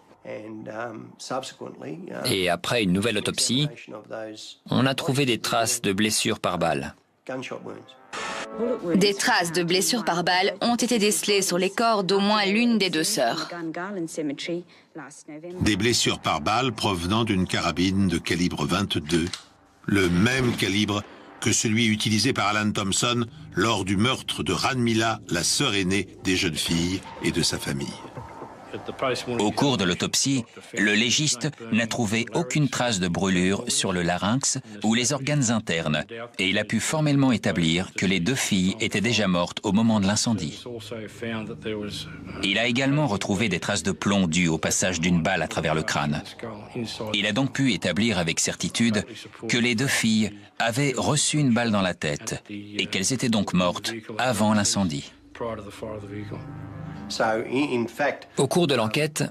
Speaker 3: Et après une nouvelle autopsie, on a trouvé des traces de blessures par balle.
Speaker 4: Des traces de blessures par balle ont été décelées sur les corps d'au moins l'une des 2 sœurs.
Speaker 5: Des blessures par balle provenant d'une carabine de calibre 22, le même calibre que celui utilisé par Alan Thompson lors du meurtre de Ranmila, la sœur aînée des jeunes filles et de sa famille.
Speaker 2: Au cours de l'autopsie, le légiste n'a trouvé aucune trace de brûlure sur le larynx ou les organes internes et il a pu formellement établir que les 2 filles étaient déjà mortes au moment de l'incendie. Il a également retrouvé des traces de plomb dues au passage d'une balle à travers le crâne. Il a donc pu établir avec certitude que les 2 filles avaient reçu une balle dans la tête et qu'elles étaient donc mortes avant l'incendie.
Speaker 3: Au cours de l'enquête,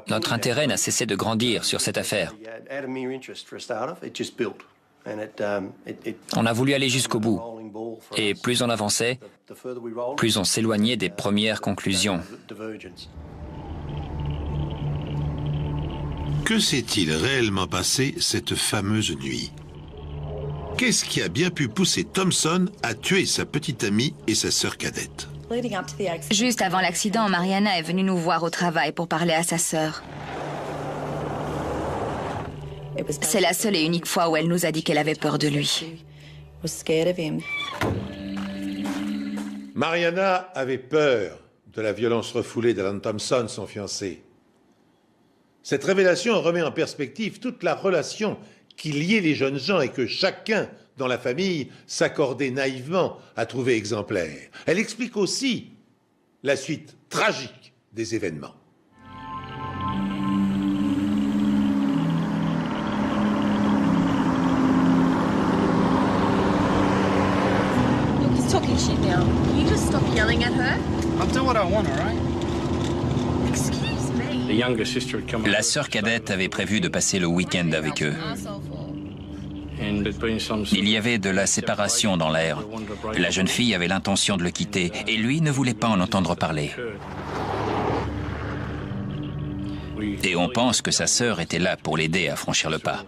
Speaker 3: notre intérêt n'a cessé de grandir sur cette affaire. On a voulu aller jusqu'au bout. Et plus on avançait, plus on s'éloignait des premières conclusions.
Speaker 5: Que s'est-il réellement passé cette fameuse nuit? Qu'est-ce qui a bien pu pousser Thompson à tuer sa petite amie et sa sœur cadette?
Speaker 4: Juste avant l'accident, Mariana est venue nous voir au travail pour parler à sa sœur. C'est la seule et unique fois où elle nous a dit qu'elle avait peur de lui.
Speaker 1: Mariana avait peur de la violence refoulée d'Alan Thompson, son fiancé. Cette révélation remet en perspective toute la relation qui liait les jeunes gens et que chacun dans la famille s'accordait naïvement à trouver exemplaire. Elle explique aussi la suite tragique des événements.
Speaker 9: He's talking shit now. Can you just stop yelling at her?
Speaker 6: I'll do what I want, all right?
Speaker 9: Excuse me.
Speaker 2: La sœur cadette avait prévu de passer le week-end avec eux. Il y avait de la séparation dans l'air. La jeune fille avait l'intention de le quitter et lui ne voulait pas en entendre parler. Et on pense que sa sœur était là pour l'aider à franchir le pas.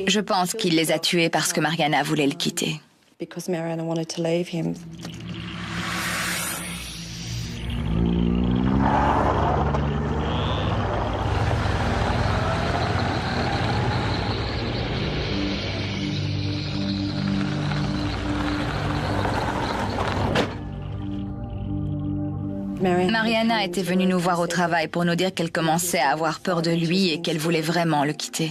Speaker 4: Je pense qu'il les a tués parce que Mariana voulait le quitter. Mariana était venue nous voir au travail pour nous dire qu'elle commençait à avoir peur de lui et qu'elle voulait vraiment le quitter.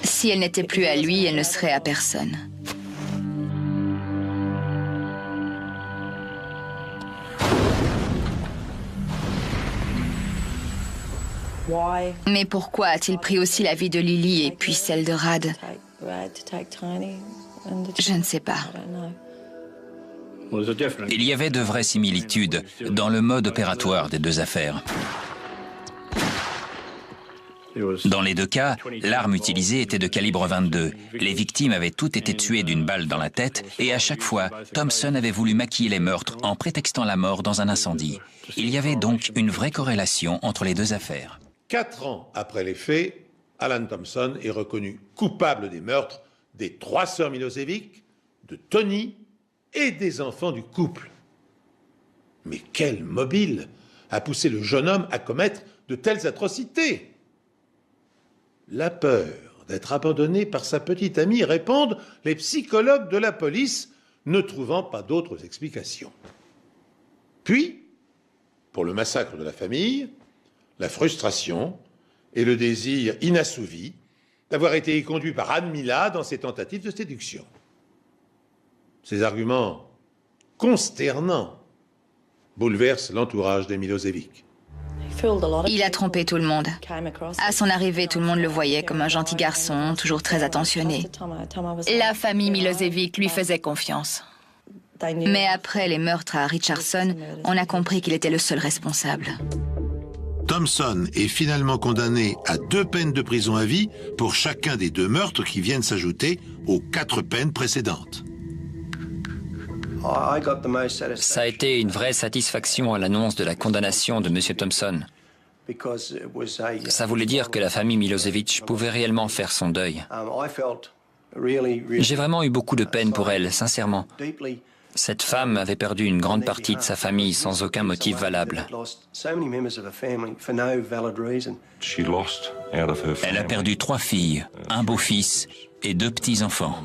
Speaker 4: Si elle n'était plus à lui, elle ne serait à personne. Mais pourquoi a-t-il pris aussi la vie de Lily et puis celle de Rad? Je ne sais pas.
Speaker 2: Il y avait de vraies similitudes dans le mode opératoire des deux affaires. Dans les deux cas, l'arme utilisée était de calibre 22. Les victimes avaient toutes été tuées d'une balle dans la tête et à chaque fois, Thompson avait voulu maquiller les meurtres en prétextant la mort dans un incendie. Il y avait donc une vraie corrélation entre les deux affaires.
Speaker 1: 4 ans après les faits, Alan Thompson est reconnu coupable des meurtres des 3 sœurs Milosevic, de Tony et des enfants du couple. Mais quel mobile a poussé le jeune homme à commettre de telles atrocités? La peur d'être abandonné par sa petite amie, répondent les psychologues de la police, ne trouvant pas d'autres explications. Puis, pour le massacre de la famille, la frustration et le désir inassouvi d'avoir été conduit par Anne Mila dans ses tentatives de séduction. Ces arguments consternants bouleversent l'entourage des Milosevic.
Speaker 4: Il a trompé tout le monde. À son arrivée, tout le monde le voyait comme un gentil garçon, toujours très attentionné. La famille Milosevic lui faisait confiance. Mais après les meurtres à Richardson, on a compris qu'il était le seul responsable.
Speaker 5: Thompson est finalement condamné à 2 peines de prison à vie pour chacun des 2 meurtres qui viennent s'ajouter aux 4 peines précédentes.
Speaker 3: Ça a été une vraie satisfaction à l'annonce de la condamnation de M. Thompson. Ça voulait dire que la famille Milosevic pouvait réellement faire son deuil. J'ai vraiment eu beaucoup de peine pour elle, sincèrement. Cette femme avait perdu une grande partie de sa famille sans aucun motif valable.
Speaker 2: Elle a perdu 3 filles, un beau-fils et 2 petits-enfants.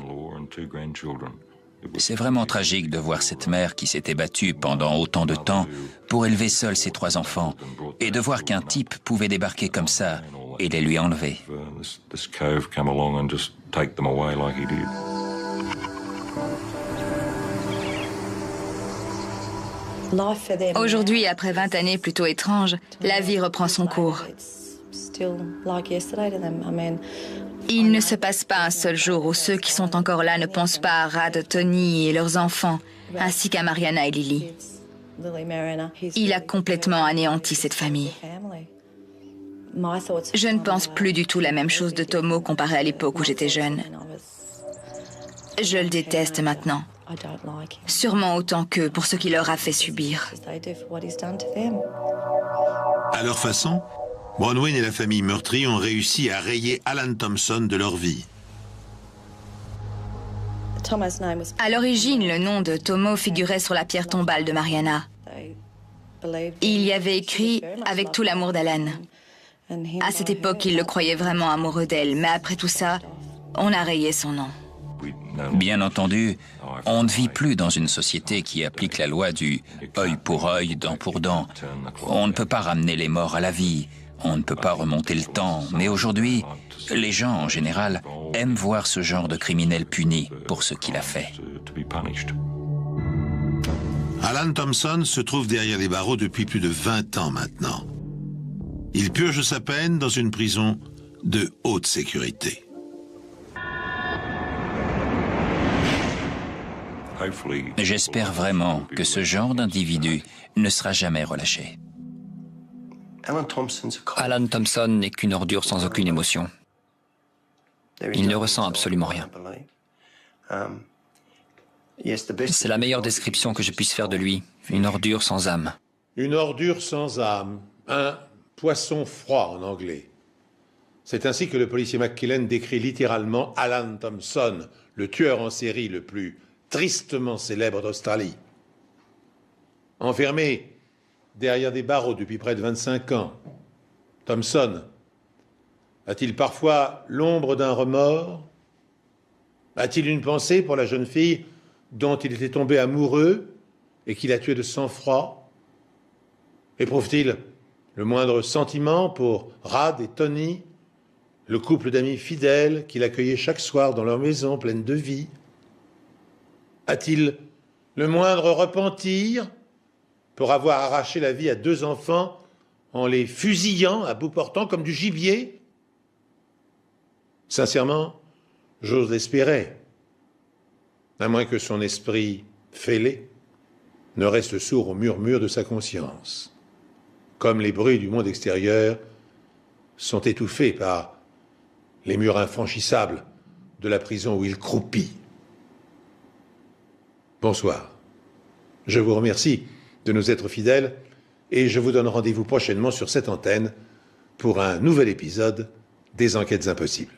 Speaker 2: C'est vraiment tragique de voir cette mère qui s'était battue pendant autant de temps pour élever seule ses 3 enfants et de voir qu'un type pouvait débarquer comme ça et les lui enlever.
Speaker 4: Aujourd'hui, après 20 années plutôt étranges, la vie reprend son cours. Il ne se passe pas un seul jour où ceux qui sont encore là ne pensent pas à Rad, Tony et leurs enfants, ainsi qu'à Mariana et Lily. Il a complètement anéanti cette famille. Je ne pense plus du tout la même chose de Tomo comparé à l'époque où j'étais jeune. Je le déteste maintenant. Sûrement autant qu'eux pour ce qu'il leur a fait subir.
Speaker 5: À leur façon, Bronwyn et la famille meurtrie ont réussi à rayer Alan Thompson de leur vie.
Speaker 4: À l'origine, le nom de Tomo figurait sur la pierre tombale de Mariana. Il y avait écrit « Avec tout l'amour d'Alan ». À cette époque, il le croyait vraiment amoureux d'elle, mais après tout ça, on a rayé son nom.
Speaker 2: Bien entendu, on ne vit plus dans une société qui applique la loi du œil pour œil, dent pour dent. On ne peut pas ramener les morts à la vie, on ne peut pas remonter le temps, mais aujourd'hui, les gens en général aiment voir ce genre de criminel puni pour ce qu'il a fait.
Speaker 5: Alan Thompson se trouve derrière les barreaux depuis plus de 20 ans maintenant. Il purge sa peine dans une prison de haute sécurité.
Speaker 2: J'espère vraiment que ce genre d'individu ne sera jamais relâché.
Speaker 3: Alan Thompson n'est qu'une ordure sans aucune émotion. Il ne ressent absolument rien. C'est la meilleure description que je puisse faire de lui. Une ordure sans âme.
Speaker 1: Une ordure sans âme. Un poisson froid en anglais. C'est ainsi que le policier McKillen décrit littéralement Alan Thompson, le tueur en série le plus tristement célèbre d'Australie. Enfermé derrière des barreaux depuis près de 25 ans, Thompson a-t-il parfois l'ombre d'un remords? A-t-il une pensée pour la jeune fille dont il était tombé amoureux et qu'il a tué de sang-froid? Éprouve-t-il le moindre sentiment pour Rad et Tony, le couple d'amis fidèles qu'il accueillait chaque soir dans leur maison pleine de vie? A-t-il le moindre repentir pour avoir arraché la vie à 2 enfants en les fusillant à bout portant comme du gibier? Sincèrement, j'ose l'espérer, à moins que son esprit fêlé ne reste sourd aux murmures de sa conscience, comme les bruits du monde extérieur sont étouffés par les murs infranchissables de la prison où il croupit. Bonsoir. Je vous remercie de nous être fidèles et je vous donne rendez-vous prochainement sur cette antenne pour un nouvel épisode des Enquêtes Impossibles.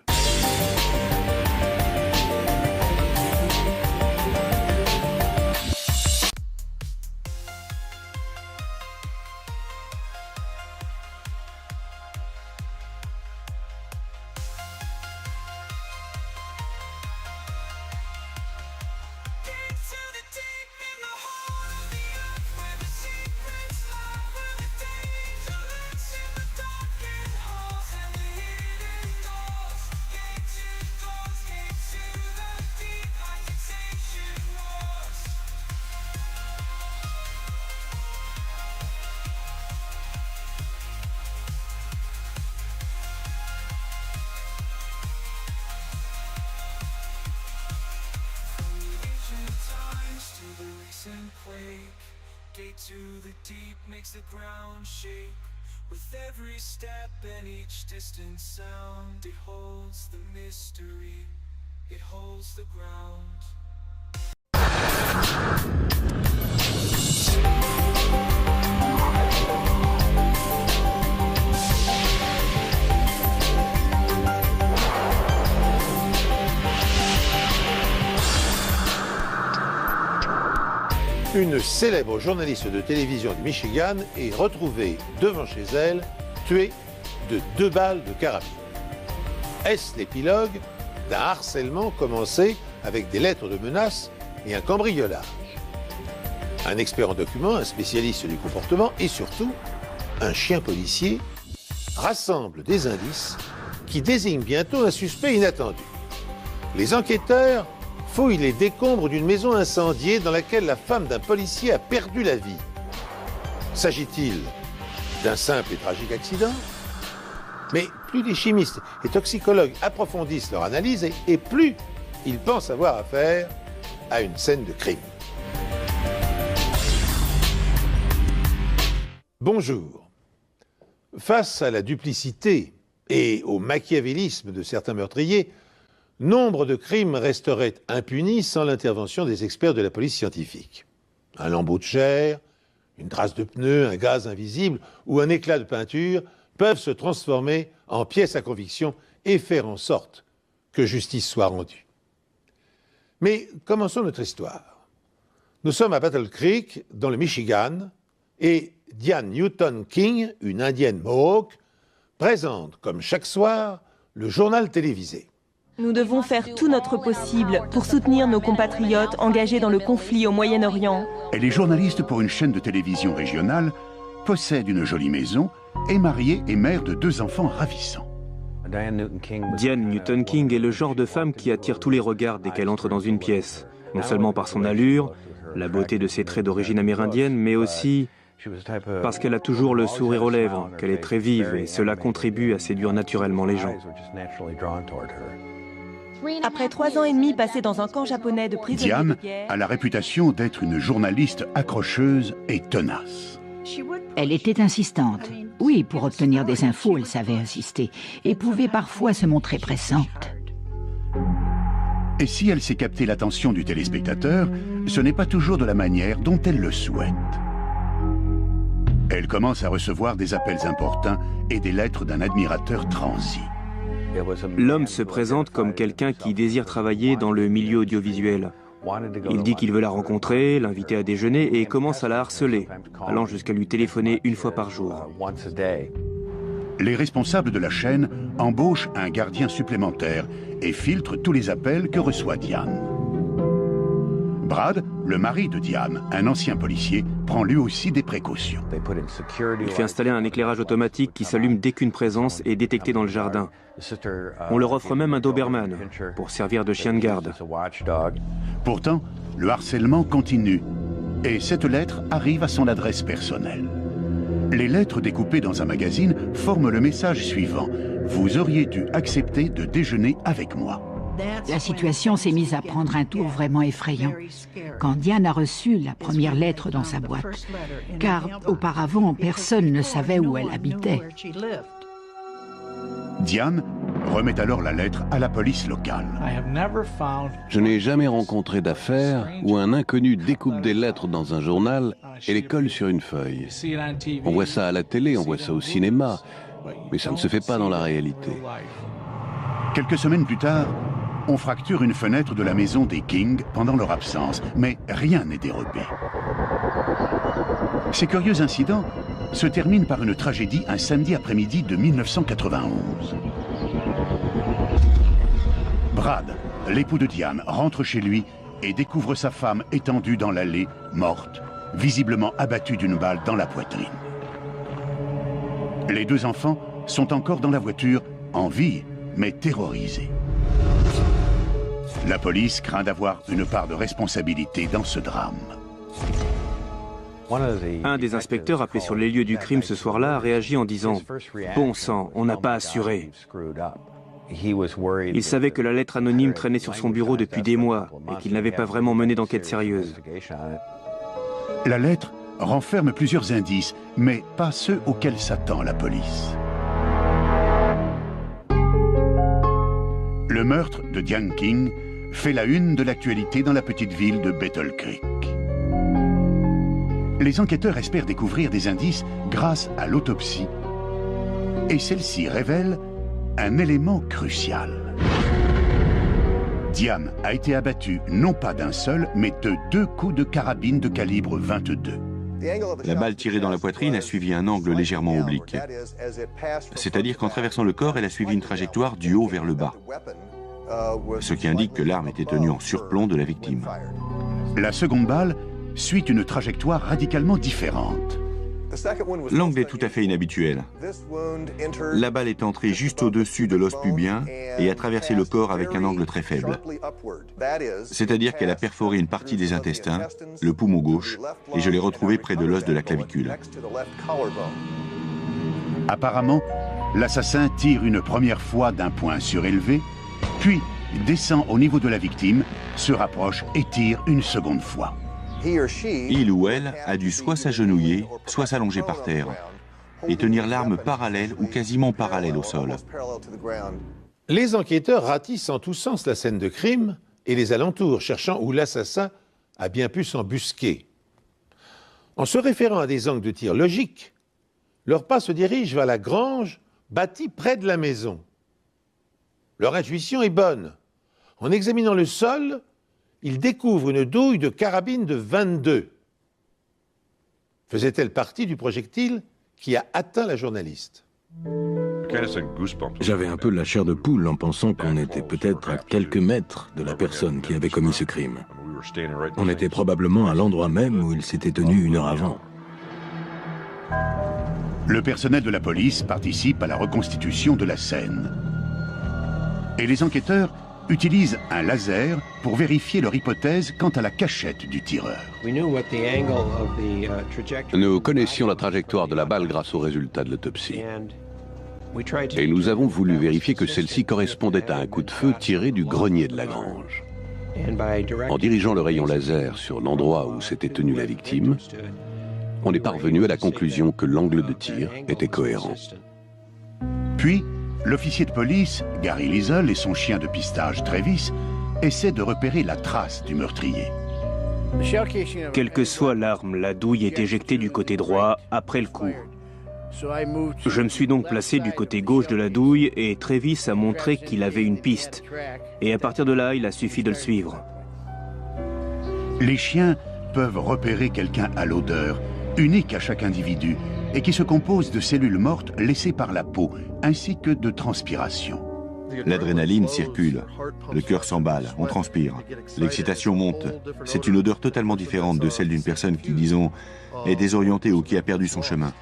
Speaker 10: To the deep makes the ground shake with every step and each distant sound. It holds the mystery, it holds the ground.
Speaker 1: Une célèbre journaliste de télévision du Michigan est retrouvée devant chez elle, tuée de 2 balles de carabine. Est-ce l'épilogue d'un harcèlement commencé avec des lettres de menaces et un cambriolage? Un expert en documents, un spécialiste du comportement et surtout un chien policier rassemble des indices qui désignent bientôt un suspect inattendu. Les enquêteurs fouille les décombres d'une maison incendiée dans laquelle la femme d'un policier a perdu la vie. S'agit-il d'un simple et tragique accident? Mais plus les chimistes et toxicologues approfondissent leur analyse et plus ils pensent avoir affaire à une scène de crime. Bonjour. Face à la duplicité et au machiavélisme de certains meurtriers, nombre de crimes resteraient impunis sans l'intervention des experts de la police scientifique. Un lambeau de chair, une trace de pneu, un gaz invisible ou un éclat de peinture peuvent se transformer en pièces à conviction et faire en sorte que justice soit rendue. Mais commençons notre histoire. Nous sommes à Battle Creek, dans le Michigan, et Diane Newton King, une indienne Mohawk, présente, comme chaque soir, le journal télévisé.
Speaker 11: Nous devons faire tout notre possible pour soutenir nos compatriotes engagés dans le conflit au Moyen-Orient.
Speaker 12: Elle est journaliste pour une chaîne de télévision régionale, possède une jolie maison, est mariée et mère de 2 enfants ravissants.
Speaker 13: Diane Newton King est le genre de femme qui attire tous les regards dès qu'elle entre dans une pièce. Non seulement par son allure, la beauté de ses traits d'origine amérindienne, mais aussi parce qu'elle a toujours le sourire aux lèvres, qu'elle est très vive et cela contribue à séduire naturellement les gens.
Speaker 11: Après 3 ans et demi passés dans un camp japonais de prisonniers
Speaker 12: Diane
Speaker 11: de guerre,
Speaker 12: a la réputation d'être une journaliste accrocheuse et tenace.
Speaker 14: Elle était insistante. Oui, pour obtenir des infos, elle savait insister et pouvait parfois se montrer pressante.
Speaker 12: Et si elle sait capter l'attention du téléspectateur, ce n'est pas toujours de la manière dont elle le souhaite. Elle commence à recevoir des appels importants et des lettres d'un admirateur transi.
Speaker 13: L'homme se présente comme quelqu'un qui désire travailler dans le milieu audiovisuel. Il dit qu'il veut la rencontrer, l'inviter à déjeuner et commence à la harceler, allant jusqu'à lui téléphoner 1 fois par jour.
Speaker 12: Les responsables de la chaîne embauchent un gardien supplémentaire et filtrent tous les appels que reçoit Diane. Brad, le mari de Diane, un ancien policier, prend lui aussi des précautions.
Speaker 13: Il fait installer un éclairage automatique qui s'allume dès qu'une présence est détectée dans le jardin. On leur offre même un Doberman pour servir de chien de garde.
Speaker 12: Pourtant, le harcèlement continue et cette lettre arrive à son adresse personnelle. Les lettres découpées dans un magazine forment le message suivant. Vous auriez dû accepter de déjeuner avec moi.
Speaker 14: La situation s'est mise à prendre un tour vraiment effrayant quand Diane a reçu la première lettre dans sa boîte, car auparavant, personne ne savait où elle habitait.
Speaker 12: Diane remet alors la lettre à la police locale.
Speaker 15: Je n'ai jamais rencontré d'affaire où un inconnu découpe des lettres dans un journal et les colle sur une feuille. On voit ça à la télé, on voit ça au cinéma, mais ça ne se fait pas dans la réalité.
Speaker 12: Quelques semaines plus tard, on fracture une fenêtre de la maison des King pendant leur absence, mais rien n'est dérobé. Ces curieux incidents se terminent par une tragédie un samedi après-midi de 1991. Brad, l'époux de Diane, rentre chez lui et découvre sa femme étendue dans l'allée, morte, visiblement abattue d'une balle dans la poitrine. Les 2 enfants sont encore dans la voiture, en vie, mais terrorisés. La police craint d'avoir une part de responsabilité dans ce drame.
Speaker 13: Un des inspecteurs appelés sur les lieux du crime ce soir-là a réagi en disant « Bon sang, on n'a pas assuré ». Il savait que la lettre anonyme traînait sur son bureau depuis des mois et qu'il n'avait pas vraiment mené d'enquête sérieuse.
Speaker 12: La lettre renferme plusieurs indices, mais pas ceux auxquels s'attend la police. Le meurtre de Diane King fait la une de l'actualité dans la petite ville de Battle Creek. Les enquêteurs espèrent découvrir des indices grâce à l'autopsie. Et celle-ci révèle un élément crucial. Diane a été abattue non pas d'un seul, mais de 2 coups de carabine de calibre 22.
Speaker 16: La balle tirée dans la poitrine a suivi un angle légèrement oblique. C'est-à-dire qu'en traversant le corps, elle a suivi une trajectoire du haut vers le bas. Ce qui indique que l'arme était tenue en surplomb de la victime.
Speaker 12: La seconde balle suit une trajectoire radicalement différente.
Speaker 16: L'angle est tout à fait inhabituel. La balle est entrée juste au-dessus de l'os pubien et a traversé le corps avec un angle très faible. C'est-à-dire qu'elle a perforé une partie des intestins, le poumon gauche, et je l'ai retrouvée près de l'os de la clavicule.
Speaker 12: Apparemment, l'assassin tire une première fois d'un point surélevé, puis descend au niveau de la victime, se rapproche et tire une seconde fois.
Speaker 16: Il ou elle a dû soit s'agenouiller, soit s'allonger par terre, et tenir l'arme parallèle ou quasiment parallèle au sol.
Speaker 1: Les enquêteurs ratissent en tous sens la scène de crime et les alentours, cherchant où l'assassin a bien pu s'embusquer. En se référant à des angles de tir logiques, leurs pas se dirigent vers la grange bâtie près de la maison. Leur intuition est bonne. En examinant le sol, il découvre une douille de carabine de 22. Faisait-elle partie du projectile qui a atteint la journaliste?
Speaker 17: J'avais un peu la chair de poule en pensant qu'on était peut-être à quelques mètres de la personne qui avait commis ce crime. On était probablement à l'endroit même où il s'était tenu 1 heure avant.
Speaker 12: Le personnel de la police participe à la reconstitution de la scène. Et les enquêteurs utilisent un laser pour vérifier leur hypothèse quant à la cachette du tireur.
Speaker 15: Nous connaissions la trajectoire de la balle grâce aux résultats de l'autopsie. Et nous avons voulu vérifier que celle-ci correspondait à un coup de feu tiré du grenier de la grange. En dirigeant le rayon laser sur l'endroit où s'était tenue la victime, on est parvenu à la conclusion que l'angle de tir était cohérent.
Speaker 12: Puis, l'officier de police, Gary Liesel, et son chien de pistage, Travis, essaient de repérer la trace du meurtrier.
Speaker 13: Quelle que soit l'arme, la douille est éjectée du côté droit après le coup. Je me suis donc placé du côté gauche de la douille et Travis a montré qu'il avait une piste. Et à partir de là, il a suffi de le suivre.
Speaker 12: Les chiens peuvent repérer quelqu'un à l'odeur, unique à chaque individu, et qui se compose de cellules mortes laissées par la peau, ainsi que de transpiration.
Speaker 16: L'adrénaline circule, le cœur s'emballe, on transpire, l'excitation monte. C'est une odeur totalement différente de celle d'une personne qui, disons, est désorientée ou qui a perdu son chemin.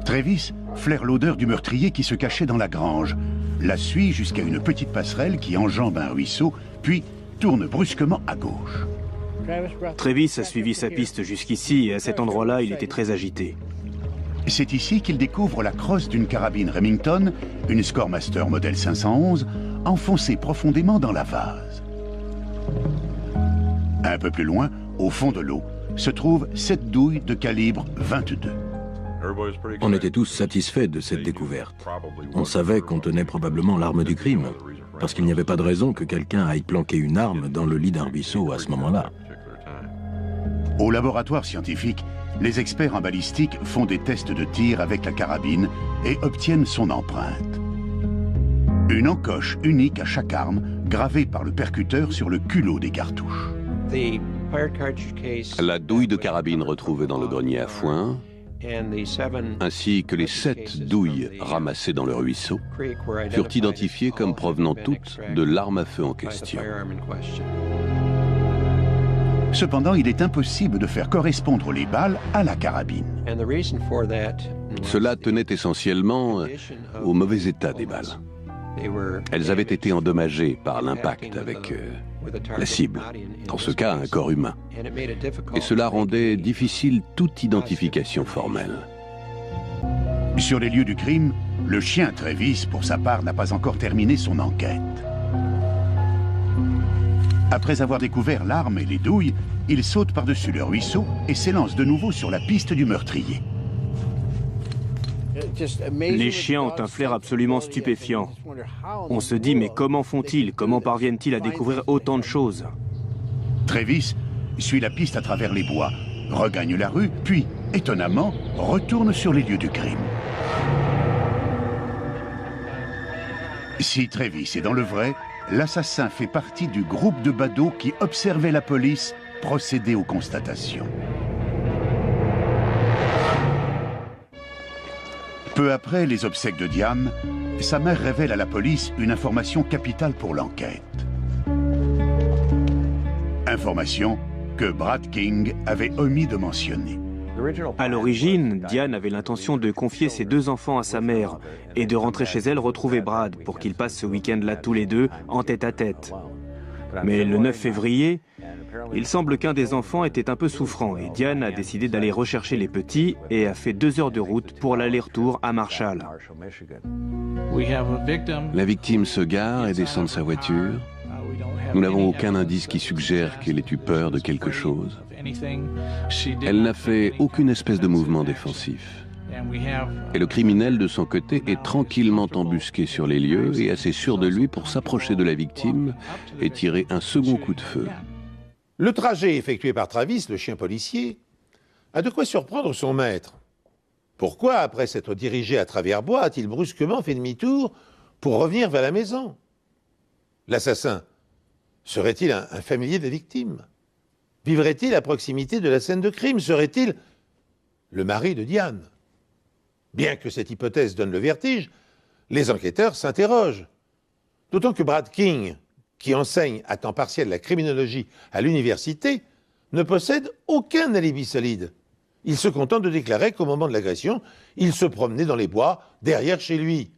Speaker 12: Travis flaire l'odeur du meurtrier qui se cachait dans la grange, la suit jusqu'à une petite passerelle qui enjambe un ruisseau, puis tourne brusquement à gauche.
Speaker 13: Travis a suivi sa piste jusqu'ici et à cet endroit-là, il était très agité.
Speaker 12: C'est ici qu'il découvre la crosse d'une carabine Remington, une Scoremaster modèle 511, enfoncée profondément dans la vase. Un peu plus loin, au fond de l'eau, se trouve 7 douilles de calibre 22.
Speaker 17: On était tous satisfaits de cette découverte. On savait qu'on tenait probablement l'arme du crime, parce qu'il n'y avait pas de raison que quelqu'un aille planquer une arme dans le lit d'un ruisseau à ce moment-là.
Speaker 12: Au laboratoire scientifique, les experts en balistique font des tests de tir avec la carabine et obtiennent son empreinte. Une encoche unique à chaque arme, gravée par le percuteur sur le culot des cartouches.
Speaker 15: La douille de carabine retrouvée dans le grenier à foin, ainsi que les 7 douilles ramassées dans le ruisseau, furent identifiées comme provenant toutes de l'arme à feu en question.
Speaker 12: Cependant, il est impossible de faire correspondre les balles à la carabine.
Speaker 15: Cela tenait essentiellement au mauvais état des balles. Elles avaient été endommagées par l'impact avec la cible, dans ce cas un corps humain. Et cela rendait difficile toute identification formelle.
Speaker 12: Sur les lieux du crime, le chien Travis, pour sa part, n'a pas encore terminé son enquête. Après avoir découvert l'arme et les douilles, il saute par-dessus le ruisseau et s'élance de nouveau sur la piste du meurtrier.
Speaker 13: Les chiens ont un flair absolument stupéfiant. On se dit, mais comment font-ils? Comment parviennent-ils à découvrir autant de choses?
Speaker 12: Travis suit la piste à travers les bois, regagne la rue, puis, étonnamment, retourne sur les lieux du crime. Si Travis est dans le vrai, l'assassin fait partie du groupe de badauds qui observait la police procéder aux constatations. Peu après les obsèques de Diane, sa mère révèle à la police une information capitale pour l'enquête. Information que Brad King avait omis de mentionner.
Speaker 13: À l'origine, Diane avait l'intention de confier ses 2 enfants à sa mère et de rentrer chez elle retrouver Brad pour qu'ils passent ce week-end-là tous les deux en tête-à-tête. Mais le 9 février, il semble qu'un des enfants était un peu souffrant et Diane a décidé d'aller rechercher les petits et a fait 2 heures de route pour l'aller-retour à Marshall.
Speaker 15: La victime se gare et descend de sa voiture. Nous n'avons aucun indice qui suggère qu'elle ait eu peur de quelque chose. Elle n'a fait aucune espèce de mouvement défensif. Et le criminel, de son côté, est tranquillement embusqué sur les lieux et assez sûr de lui pour s'approcher de la victime et tirer un second coup de feu.
Speaker 1: Le trajet effectué par Travis, le chien policier, a de quoi surprendre son maître. Pourquoi, après s'être dirigé à travers bois, a-t-il brusquement fait demi-tour pour revenir vers la maison? L'assassin Serait-il un familier des victimes? Vivrait-il à proximité de la scène de crime? Serait-il le mari de Diane? Bien que cette hypothèse donne le vertige, les enquêteurs s'interrogent. D'autant que Brad King, qui enseigne à temps partiel la criminologie à l'université, ne possède aucun alibi solide. Il se contente de déclarer qu'au moment de l'agression, il se promenait dans les bois, derrière chez lui.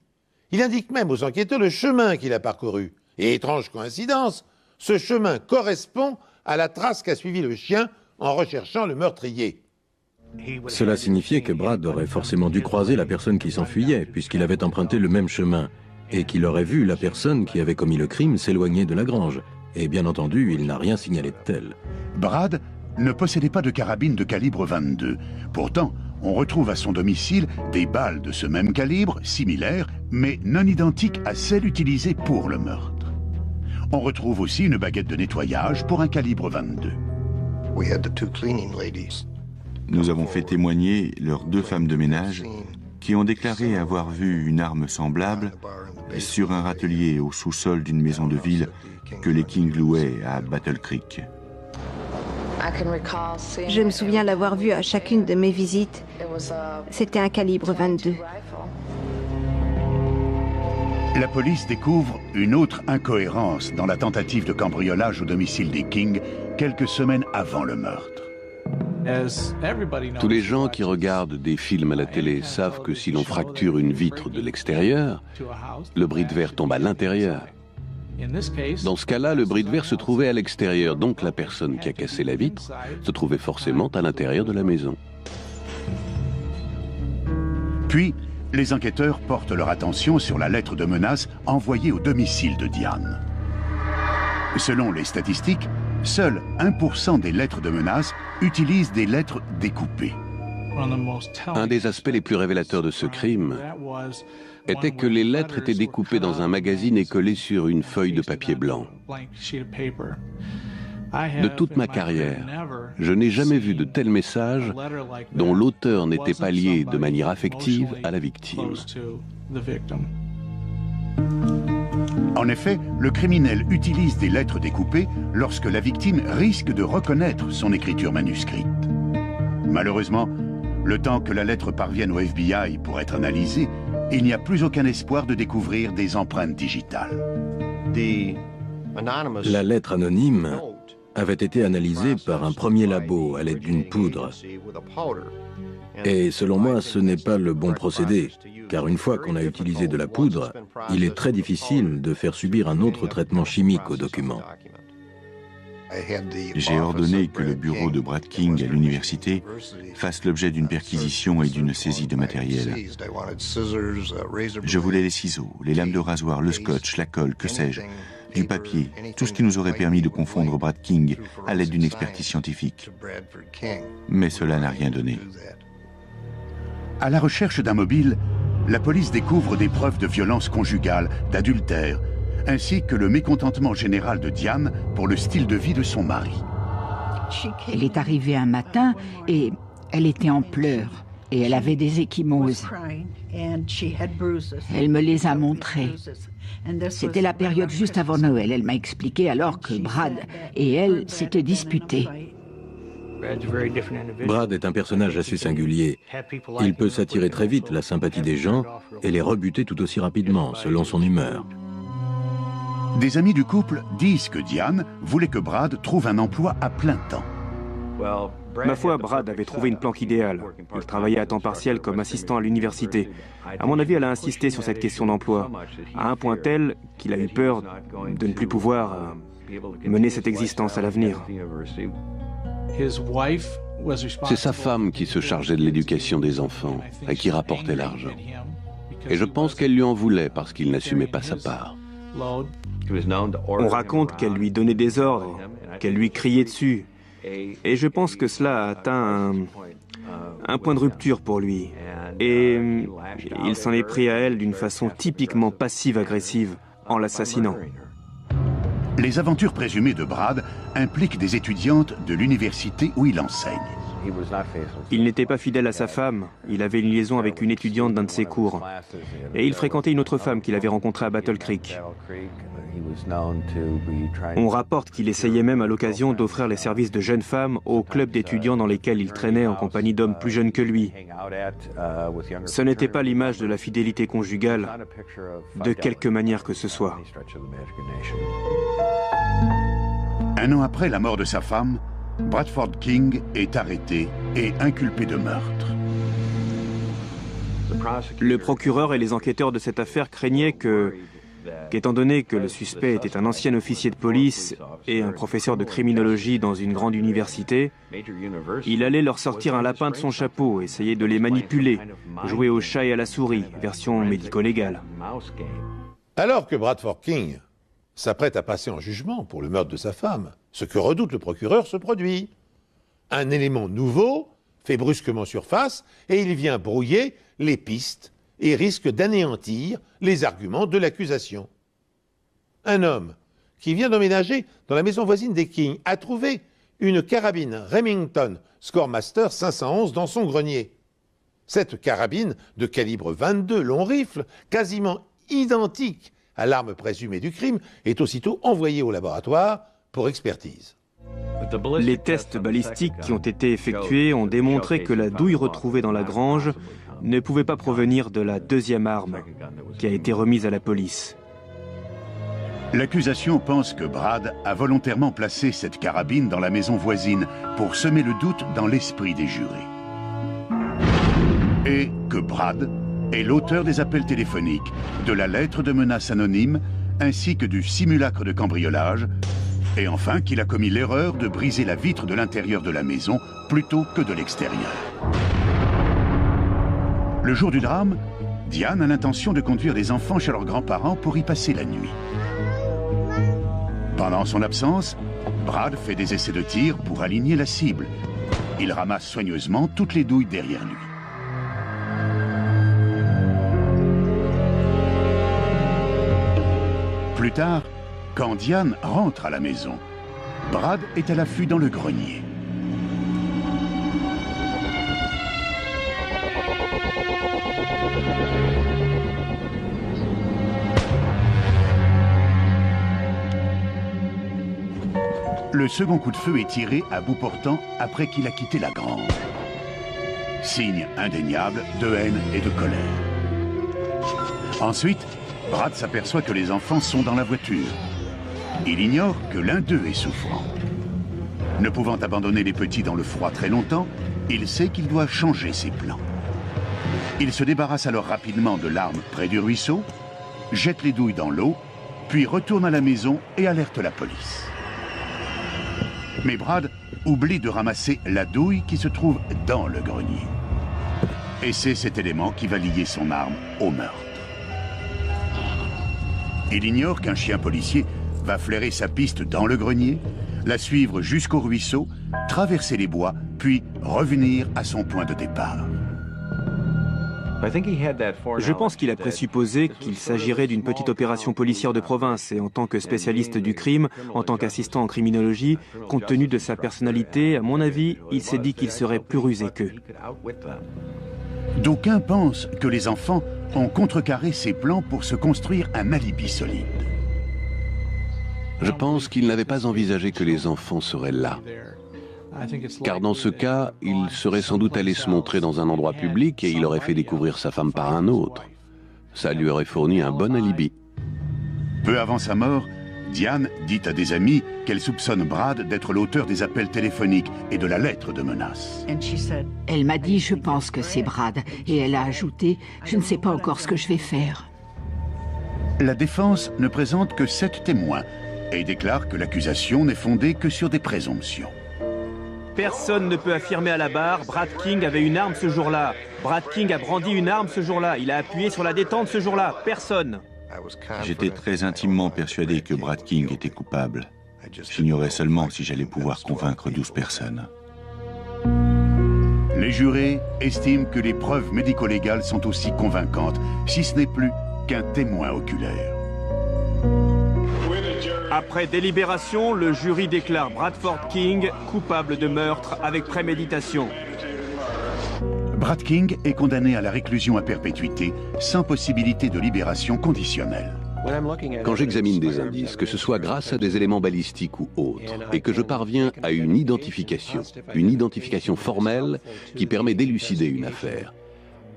Speaker 1: Il indique même aux enquêteurs le chemin qu'il a parcouru. Et étrange coïncidence, ce chemin correspond à la trace qu'a suivi le chien en recherchant le meurtrier.
Speaker 17: Cela signifiait que Brad aurait forcément dû croiser la personne qui s'enfuyait, puisqu'il avait emprunté le même chemin, et qu'il aurait vu la personne qui avait commis le crime s'éloigner de la grange. Et bien entendu, il n'a rien signalé de tel.
Speaker 12: Brad ne possédait pas de carabine de calibre 22. Pourtant, on retrouve à son domicile des balles de ce même calibre, similaires, mais non identiques à celles utilisées pour le meurtre. On retrouve aussi une baguette de nettoyage pour un calibre 22.
Speaker 16: Nous avons fait témoigner leurs 2 femmes de ménage qui ont déclaré avoir vu une arme semblable sur un râtelier au sous-sol d'une maison de ville que les King louaient à Battle Creek.
Speaker 18: Je me souviens l'avoir vu à chacune de mes visites. C'était un calibre 22.
Speaker 12: La police découvre une autre incohérence dans la tentative de cambriolage au domicile des King quelques semaines avant le meurtre.
Speaker 15: Tous les gens qui regardent des films à la télé savent que si l'on fracture une vitre de l'extérieur, le bris de verre tombe à l'intérieur. Dans ce cas-là, le bris de verre se trouvait à l'extérieur, donc la personne qui a cassé la vitre se trouvait forcément à l'intérieur de la maison.
Speaker 12: Puis, les enquêteurs portent leur attention sur la lettre de menace envoyée au domicile de Diane. Selon les statistiques, seul 1% des lettres de menace utilisent des lettres découpées.
Speaker 15: Un des aspects les plus révélateurs de ce crime était que les lettres étaient découpées dans un magazine et collées sur une feuille de papier blanc. De toute ma carrière, je n'ai jamais vu de tel message dont l'auteur n'était pas lié de manière affective à la victime.
Speaker 12: En effet, le criminel utilise des lettres découpées lorsque la victime risque de reconnaître son écriture manuscrite. Malheureusement, le temps que la lettre parvienne au FBI pour être analysée, il n'y a plus aucun espoir de découvrir des empreintes digitales.
Speaker 17: La lettre anonyme avait été analysée par un premier labo à l'aide d'une poudre. Et selon moi, ce n'est pas le bon procédé, car une fois qu'on a utilisé de la poudre, il est très difficile de faire subir un autre traitement chimique au document.
Speaker 16: J'ai ordonné que le bureau de Brad King à l'université fasse l'objet d'une perquisition et d'une saisie de matériel. Je voulais les ciseaux, les lames de rasoir, le scotch, la colle, que sais-je, du papier, tout ce qui nous aurait permis de confondre Brad King à l'aide d'une expertise scientifique. Mais cela n'a rien donné.
Speaker 12: À la recherche d'un mobile, la police découvre des preuves de violence conjugale, d'adultère, ainsi que le mécontentement général de Diane pour le style de vie de son mari.
Speaker 14: Elle est arrivée un matin et elle était en pleurs et elle avait des ecchymoses. Elle me les a montrées. C'était la période juste avant Noël. Elle m'a expliqué alors que Brad et elle s'étaient disputés.
Speaker 17: Brad est un personnage assez singulier. Il peut s'attirer très vite la sympathie des gens et les rebuter tout aussi rapidement, selon son humeur.
Speaker 12: Des amis du couple disent que Diane voulait que Brad trouve un emploi à plein temps.
Speaker 13: Ma foi, Brad avait trouvé une planque idéale. Il travaillait à temps partiel comme assistant à l'université. À mon avis, elle a insisté sur cette question d'emploi, à un point tel qu'il a eu peur de ne plus pouvoir mener cette existence à l'avenir.
Speaker 15: C'est sa femme qui se chargeait de l'éducation des enfants, à qui rapportait l'argent. Et je pense qu'elle lui en voulait parce qu'il n'assumait pas sa part.
Speaker 13: On raconte qu'elle lui donnait des ordres, qu'elle lui criait dessus. Et je pense que cela a atteint un point de rupture pour lui. Et il s'en est pris à elle d'une façon typiquement passive-agressive, en l'assassinant.
Speaker 12: Les aventures présumées de Brad impliquent des étudiantes de l'université où il enseigne.
Speaker 13: Il n'était pas fidèle à sa femme, il avait une liaison avec une étudiante d'un de ses cours. Et il fréquentait une autre femme qu'il avait rencontrée à Battle Creek. On rapporte qu'il essayait même à l'occasion d'offrir les services de jeunes femmes aux clubs d'étudiants dans lesquels il traînait en compagnie d'hommes plus jeunes que lui. Ce n'était pas l'image de la fidélité conjugale, de quelque manière que ce soit.
Speaker 12: Un an après la mort de sa femme, Bradford King est arrêté et inculpé de meurtre.
Speaker 13: Le procureur et les enquêteurs de cette affaire craignaient qu'étant donné que le suspect était un ancien officier de police et un professeur de criminologie dans une grande université, il allait leur sortir un lapin de son chapeau, essayer de les manipuler, jouer au chat et à la souris, version médico-légale.
Speaker 1: Alors que Bradford King s'apprête à passer en jugement pour le meurtre de sa femme, ce que redoute le procureur se produit. Un élément nouveau fait brusquement surface et il vient brouiller les pistes et risque d'anéantir les arguments de l'accusation. Un homme qui vient d'emménager dans la maison voisine des King a trouvé une carabine Remington Scoremaster 511 dans son grenier. Cette carabine de calibre 22 long rifle, quasiment identique à l'arme présumée du crime, est aussitôt envoyée au laboratoire pour expertise.
Speaker 13: Les tests balistiques qui ont été effectués ont démontré que la douille retrouvée dans la grange ne pouvait pas provenir de la deuxième arme qui a été remise à la police.
Speaker 12: L'accusation pense que Brad a volontairement placé cette carabine dans la maison voisine pour semer le doute dans l'esprit des jurés. Et que Brad est l'auteur des appels téléphoniques, de la lettre de menace anonyme, ainsi que du simulacre de cambriolage, et enfin qu'il a commis l'erreur de briser la vitre de l'intérieur de la maison plutôt que de l'extérieur. Le jour du drame, Diane a l'intention de conduire les enfants chez leurs grands-parents pour y passer la nuit. Pendant son absence, Brad fait des essais de tir pour aligner la cible. Il ramasse soigneusement toutes les douilles derrière lui. Plus tard, quand Diane rentre à la maison, Brad est à l'affût dans le grenier. Le second coup de feu est tiré à bout portant après qu'il a quitté la grange. Signe indéniable de haine et de colère. Ensuite, Brad s'aperçoit que les enfants sont dans la voiture. Il ignore que l'un d'eux est souffrant. Ne pouvant abandonner les petits dans le froid très longtemps, il sait qu'il doit changer ses plans. Il se débarrasse alors rapidement de l'arme près du ruisseau, jette les douilles dans l'eau, puis retourne à la maison et alerte la police. Mais Brad oublie de ramasser la douille qui se trouve dans le grenier. Et c'est cet élément qui va lier son arme au meurtre. Il ignore qu'un chien policier va flairer sa piste dans le grenier, la suivre jusqu'au ruisseau, traverser les bois, puis revenir à son point de départ.
Speaker 13: Je pense qu'il a présupposé qu'il s'agirait d'une petite opération policière de province et en tant que spécialiste du crime, en tant qu'assistant en criminologie, compte tenu de sa personnalité, à mon avis, il s'est dit qu'il serait plus rusé qu'eux.
Speaker 12: D'aucuns pensent que les enfants ont contrecarré ses plans pour se construire un alibi solide.
Speaker 15: Je pense qu'il n'avait pas envisagé que les enfants seraient là. Car dans ce cas, il serait sans doute allé se montrer dans un endroit public et il aurait fait découvrir sa femme par un autre. Ça lui aurait fourni un bon alibi.
Speaker 12: Peu avant sa mort, Diane dit à des amis qu'elle soupçonne Brad d'être l'auteur des appels téléphoniques et de la lettre de menace.
Speaker 14: Elle m'a dit « je pense que c'est Brad » et elle a ajouté « je ne sais pas encore ce que je vais faire ».
Speaker 12: La défense ne présente que 7 témoins et déclare que l'accusation n'est fondée que sur des présomptions.
Speaker 13: Personne ne peut affirmer à la barre, Brad King avait une arme ce jour-là. Brad King a brandi une arme ce jour-là. Il a appuyé sur la détente ce jour-là. Personne.
Speaker 16: J'étais très intimement persuadé que Brad King était coupable. J'ignorais seulement si j'allais pouvoir convaincre 12 personnes.
Speaker 12: Les jurés estiment que les preuves médico-légales sont aussi convaincantes, si ce n'est plus qu'un témoin oculaire.
Speaker 13: Après délibération, le jury déclare Bradford King coupable de meurtre avec préméditation.
Speaker 12: Brad King est condamné à la réclusion à perpétuité, sans possibilité de libération conditionnelle.
Speaker 15: Quand j'examine des indices, que ce soit grâce à des éléments balistiques ou autres, et que je parviens à une identification formelle qui permet d'élucider une affaire,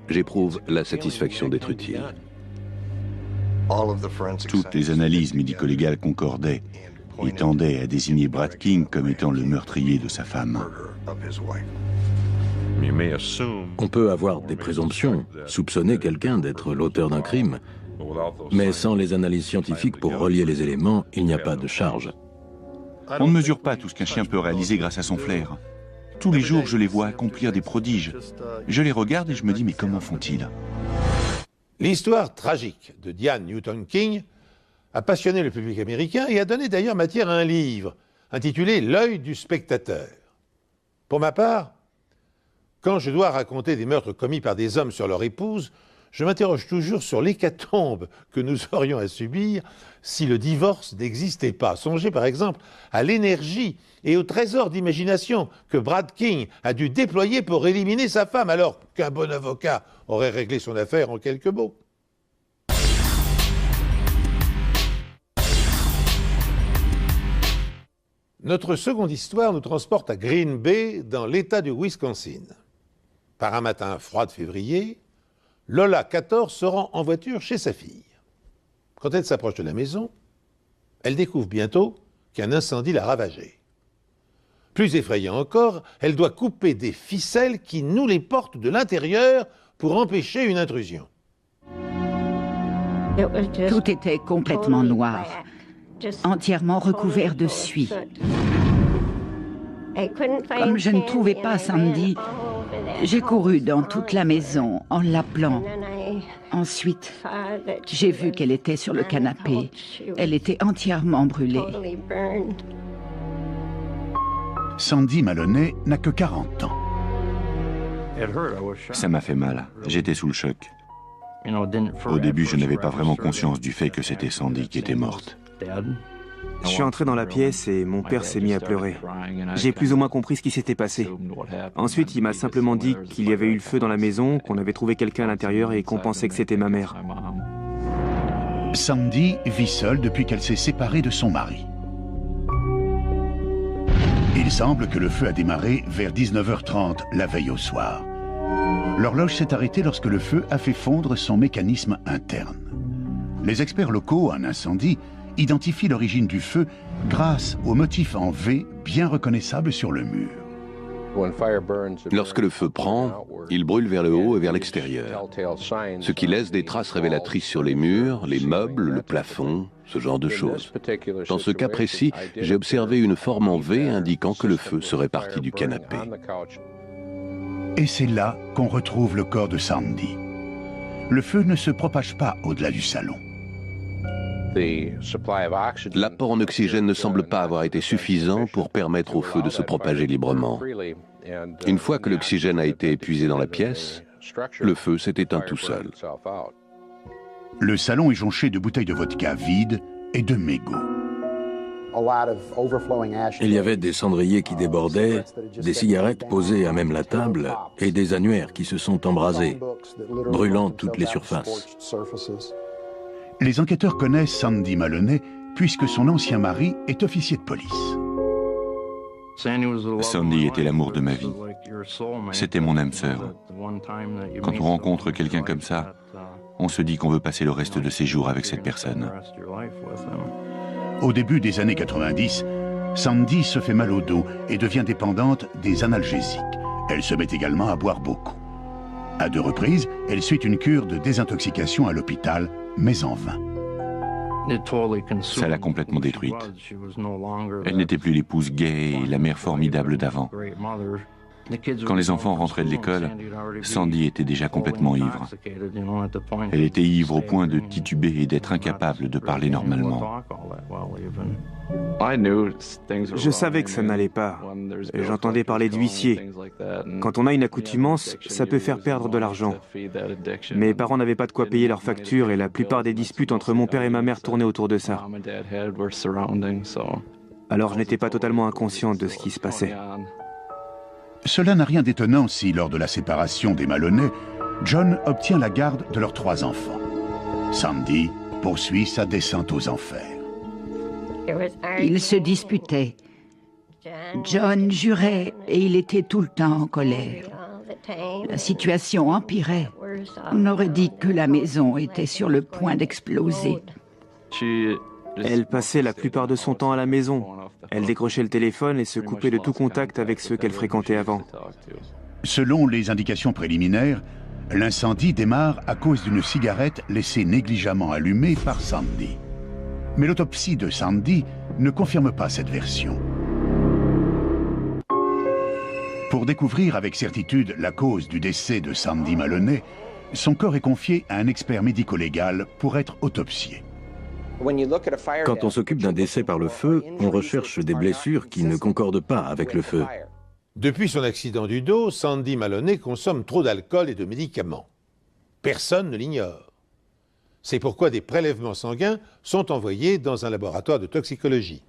Speaker 15: j'éprouve la satisfaction d'être utile.
Speaker 16: Toutes les analyses médico-légales concordaient et tendaient à désigner Brad King comme étant le meurtrier de sa femme.
Speaker 17: On peut avoir des présomptions, soupçonner quelqu'un d'être l'auteur d'un crime, mais sans les analyses scientifiques pour relier les éléments, il n'y a pas de charge.
Speaker 16: On ne mesure pas tout ce qu'un chien peut réaliser grâce à son flair. Tous les jours, je les vois accomplir des prodiges. Je les regarde et je me dis, mais comment font-ils?
Speaker 1: L'histoire tragique de Diane Newton King a passionné le public américain et a donné d'ailleurs matière à un livre intitulé « L'œil du spectateur ». Pour ma part, quand je dois raconter des meurtres commis par des hommes sur leur épouse, je m'interroge toujours sur l'hécatombe que nous aurions à subir si le divorce n'existait pas. Songez par exemple à l'énergie et au trésor d'imagination que Brad King a dû déployer pour éliminer sa femme, alors qu'un bon avocat aurait réglé son affaire en quelques mots. Notre seconde histoire nous transporte à Green Bay, dans l'État du Wisconsin. Par un matin froid de février, Lola, 14, se rend en voiture chez sa fille. Quand elle s'approche de la maison, elle découvre bientôt qu'un incendie l'a ravagée. Plus effrayant encore, elle doit couper des ficelles qui nouent les portes de l'intérieur pour empêcher une intrusion.
Speaker 14: Tout était complètement noir, entièrement recouvert de suie. Comme je ne trouvais pas Sandy, j'ai couru dans toute la maison en l'appelant. Ensuite, j'ai vu qu'elle était sur le canapé. Elle était entièrement brûlée.
Speaker 12: Sandy Maloney n'a que 40 ans.
Speaker 16: Ça m'a fait mal. J'étais sous le choc. Au début, je n'avais pas vraiment conscience du fait que c'était Sandy qui était morte.
Speaker 13: Je suis entré dans la pièce et mon père s'est mis à pleurer. J'ai plus ou moins compris ce qui s'était passé. Ensuite, il m'a simplement dit qu'il y avait eu le feu dans la maison, qu'on avait trouvé quelqu'un à l'intérieur et qu'on pensait que c'était ma mère.
Speaker 12: Sandy vit seule depuis qu'elle s'est séparée de son mari. Il semble que le feu a démarré vers 19h30 la veille au soir. L'horloge s'est arrêtée lorsque le feu a fait fondre son mécanisme interne. Les experts locaux en incendie identifient l'origine du feu grâce au motif en V bien reconnaissable sur le mur.
Speaker 15: Lorsque le feu prend, il brûle vers le haut et vers l'extérieur, ce qui laisse des traces révélatrices sur les murs, les meubles, le plafond, ce genre de choses. Dans ce cas précis, j'ai observé une forme en V indiquant que le feu serait parti du canapé.
Speaker 12: Et c'est là qu'on retrouve le corps de Sandy. Le feu ne se propage pas au-delà du salon.
Speaker 15: L'apport en oxygène ne semble pas avoir été suffisant pour permettre au feu de se propager librement. Une fois que l'oxygène a été épuisé dans la pièce, le feu s'est éteint tout seul.
Speaker 12: Le salon est jonché de bouteilles de vodka vides et de mégots.
Speaker 17: Il y avait des cendriers qui débordaient, des cigarettes posées à même la table et des annuaires qui se sont embrasés, brûlant toutes les surfaces.
Speaker 12: Les enquêteurs connaissent Sandy Maloney puisque son ancien mari est officier de police.
Speaker 16: Sandy était l'amour de ma vie. C'était mon âme sœur. Quand on rencontre quelqu'un comme ça, on se dit qu'on veut passer le reste de ses jours avec cette personne.
Speaker 12: Au début des années 90, Sandy se fait mal au dos et devient dépendante des analgésiques. Elle se met également à boire beaucoup. À 2 reprises, elle suit une cure de désintoxication à l'hôpital, mais en vain.
Speaker 16: Ça l'a complètement détruite. Elle n'était plus l'épouse gaie et la mère formidable d'avant. Quand les enfants rentraient de l'école, Sandy était déjà complètement ivre. Elle était ivre au point de tituber et d'être incapable de parler normalement.
Speaker 13: Je savais que ça n'allait pas. J'entendais parler d'huissier. Quand on a une accoutumance, ça peut faire perdre de l'argent. Mes parents n'avaient pas de quoi payer leurs factures et la plupart des disputes entre mon père et ma mère tournaient autour de ça. Alors je n'étais pas totalement inconscient de ce qui se passait.
Speaker 12: Cela n'a rien d'étonnant si, lors de la séparation des Maloney, John obtient la garde de leurs 3 enfants. Sandy poursuit sa descente aux enfers.
Speaker 14: Ils se disputaient. John jurait et il était tout le temps en colère. La situation empirait. On aurait dit que la maison était sur le point d'exploser.
Speaker 13: Elle passait la plupart de son temps à la maison. Elle décrochait le téléphone et se coupait de tout contact avec ceux qu'elle fréquentait avant.
Speaker 12: Selon les indications préliminaires, l'incendie démarre à cause d'une cigarette laissée négligemment allumée par Sandy. Mais l'autopsie de Sandy ne confirme pas cette version. Pour découvrir avec certitude la cause du décès de Sandy Maloney, son corps est confié à un expert médico-légal pour être autopsié.
Speaker 17: Quand on s'occupe d'un décès par le feu, on recherche des blessures qui ne concordent pas avec le feu.
Speaker 1: Depuis son accident du dos, Sandy Maloney consomme trop d'alcool et de médicaments. Personne ne l'ignore. C'est pourquoi des prélèvements sanguins sont envoyés dans un laboratoire de toxicologie.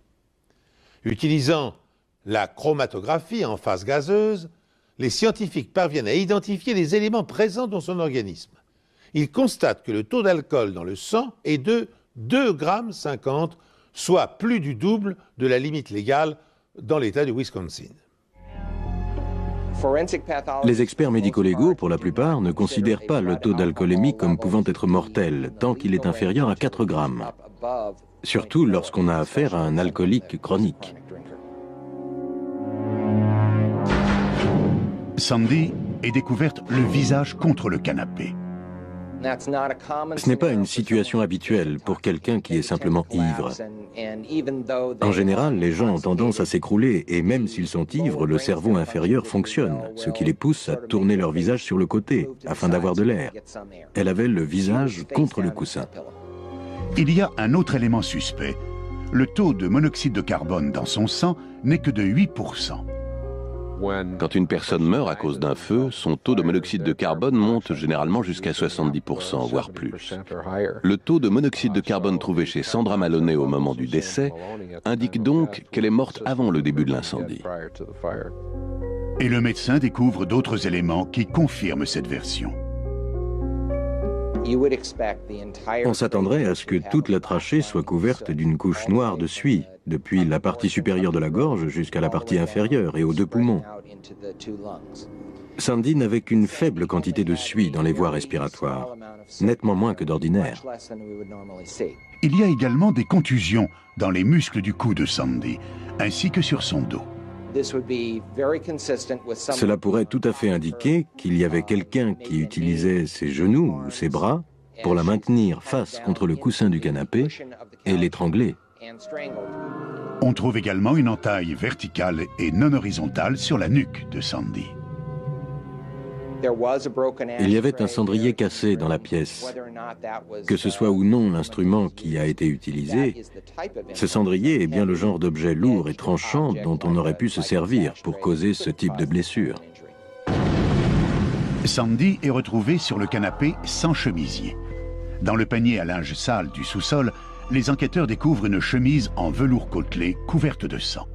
Speaker 1: Utilisant la chromatographie en phase gazeuse, les scientifiques parviennent à identifier les éléments présents dans son organisme. Ils constatent que le taux d'alcool dans le sang est de 2,50 g, soit plus du double de la limite légale dans l'État du Wisconsin.
Speaker 17: Les experts médico-légaux, pour la plupart, ne considèrent pas le taux d'alcoolémie comme pouvant être mortel, tant qu'il est inférieur à 4 grammes. Surtout lorsqu'on a affaire à un alcoolique chronique.
Speaker 12: Sandy est découverte le visage contre le canapé.
Speaker 17: Ce n'est pas une situation habituelle pour quelqu'un qui est simplement ivre. En général, les gens ont tendance à s'écrouler et même s'ils sont ivres, le cerveau inférieur fonctionne, ce qui les pousse à tourner leur visage sur le côté afin d'avoir de l'air. Elle avait le visage contre le coussin.
Speaker 12: Il y a un autre élément suspect. Le taux de monoxyde de carbone dans son sang n'est que de 8%.
Speaker 15: Quand une personne meurt à cause d'un feu, son taux de monoxyde de carbone monte généralement jusqu'à 70%, voire plus. Le taux de monoxyde de carbone trouvé chez Sandra Maloney au moment du décès indique donc qu'elle est morte avant le début de l'incendie.
Speaker 12: Et le médecin découvre d'autres éléments qui confirment cette version.
Speaker 17: On s'attendrait à ce que toute la trachée soit couverte d'une couche noire de suie, depuis la partie supérieure de la gorge jusqu'à la partie inférieure et aux 2 poumons. Sandy n'avait qu'une faible quantité de suie dans les voies respiratoires, nettement moins que d'ordinaire.
Speaker 12: Il y a également des contusions dans les muscles du cou de Sandy, ainsi que sur son dos.
Speaker 17: Cela pourrait tout à fait indiquer qu'il y avait quelqu'un qui utilisait ses genoux ou ses bras pour la maintenir face contre le coussin du canapé et l'étrangler.
Speaker 12: On trouve également une entaille verticale et non horizontale sur la nuque de Sandy.
Speaker 17: Il y avait un cendrier cassé dans la pièce. Que ce soit ou non l'instrument qui a été utilisé, ce cendrier est bien le genre d'objet lourd et tranchant dont on aurait pu se servir pour causer ce type de blessure.
Speaker 12: Sandy est retrouvée sur le canapé sans chemisier. Dans le panier à linge sale du sous-sol, les enquêteurs découvrent une chemise en velours côtelé couverte de sang.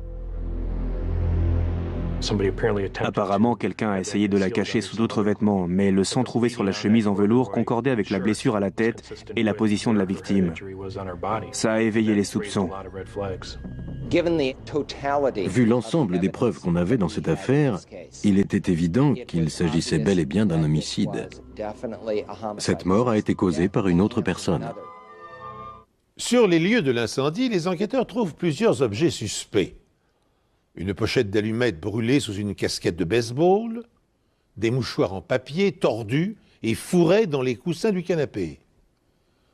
Speaker 13: Apparemment, quelqu'un a essayé de la cacher sous d'autres vêtements, mais le sang trouvé sur la chemise en velours concordait avec la blessure à la tête et la position de la victime. Ça a éveillé les soupçons.
Speaker 17: Vu l'ensemble des preuves qu'on avait dans cette affaire, il était évident qu'il s'agissait bel et bien d'un homicide. Cette mort a été causée par une autre personne.
Speaker 1: Sur les lieux de l'incendie, les enquêteurs trouvent plusieurs objets suspects. Une pochette d'allumettes brûlée sous une casquette de baseball, des mouchoirs en papier tordus et fourrés dans les coussins du canapé.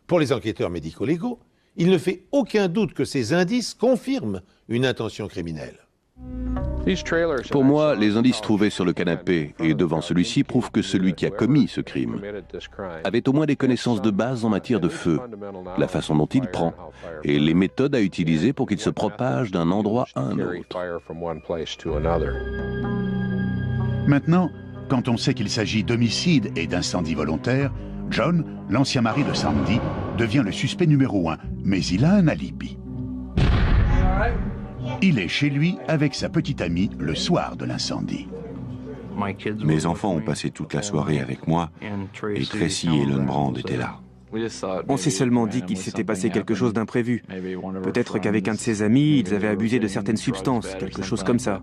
Speaker 1: Pour les enquêteurs médico-légaux, il ne fait aucun doute que ces indices confirment une intention criminelle.
Speaker 15: Pour moi, les indices trouvés sur le canapé et devant celui-ci prouvent que celui qui a commis ce crime avait au moins des connaissances de base en matière de feu, la façon dont il prend et les méthodes à utiliser pour qu'il se propage d'un endroit à un autre.
Speaker 12: Maintenant, quand on sait qu'il s'agit d'homicide et d'incendie volontaire, John, l'ancien mari de Sandy, devient le suspect numéro 1, mais il a un alibi. Il est chez lui avec sa petite amie le soir de l'incendie.
Speaker 16: Mes enfants ont passé toute la soirée avec moi et Tracy et Ellen Brand étaient là.
Speaker 13: On s'est seulement dit qu'il s'était passé quelque chose d'imprévu. Peut-être qu'avec un de ses amis, ils avaient abusé de certaines substances, quelque chose comme ça.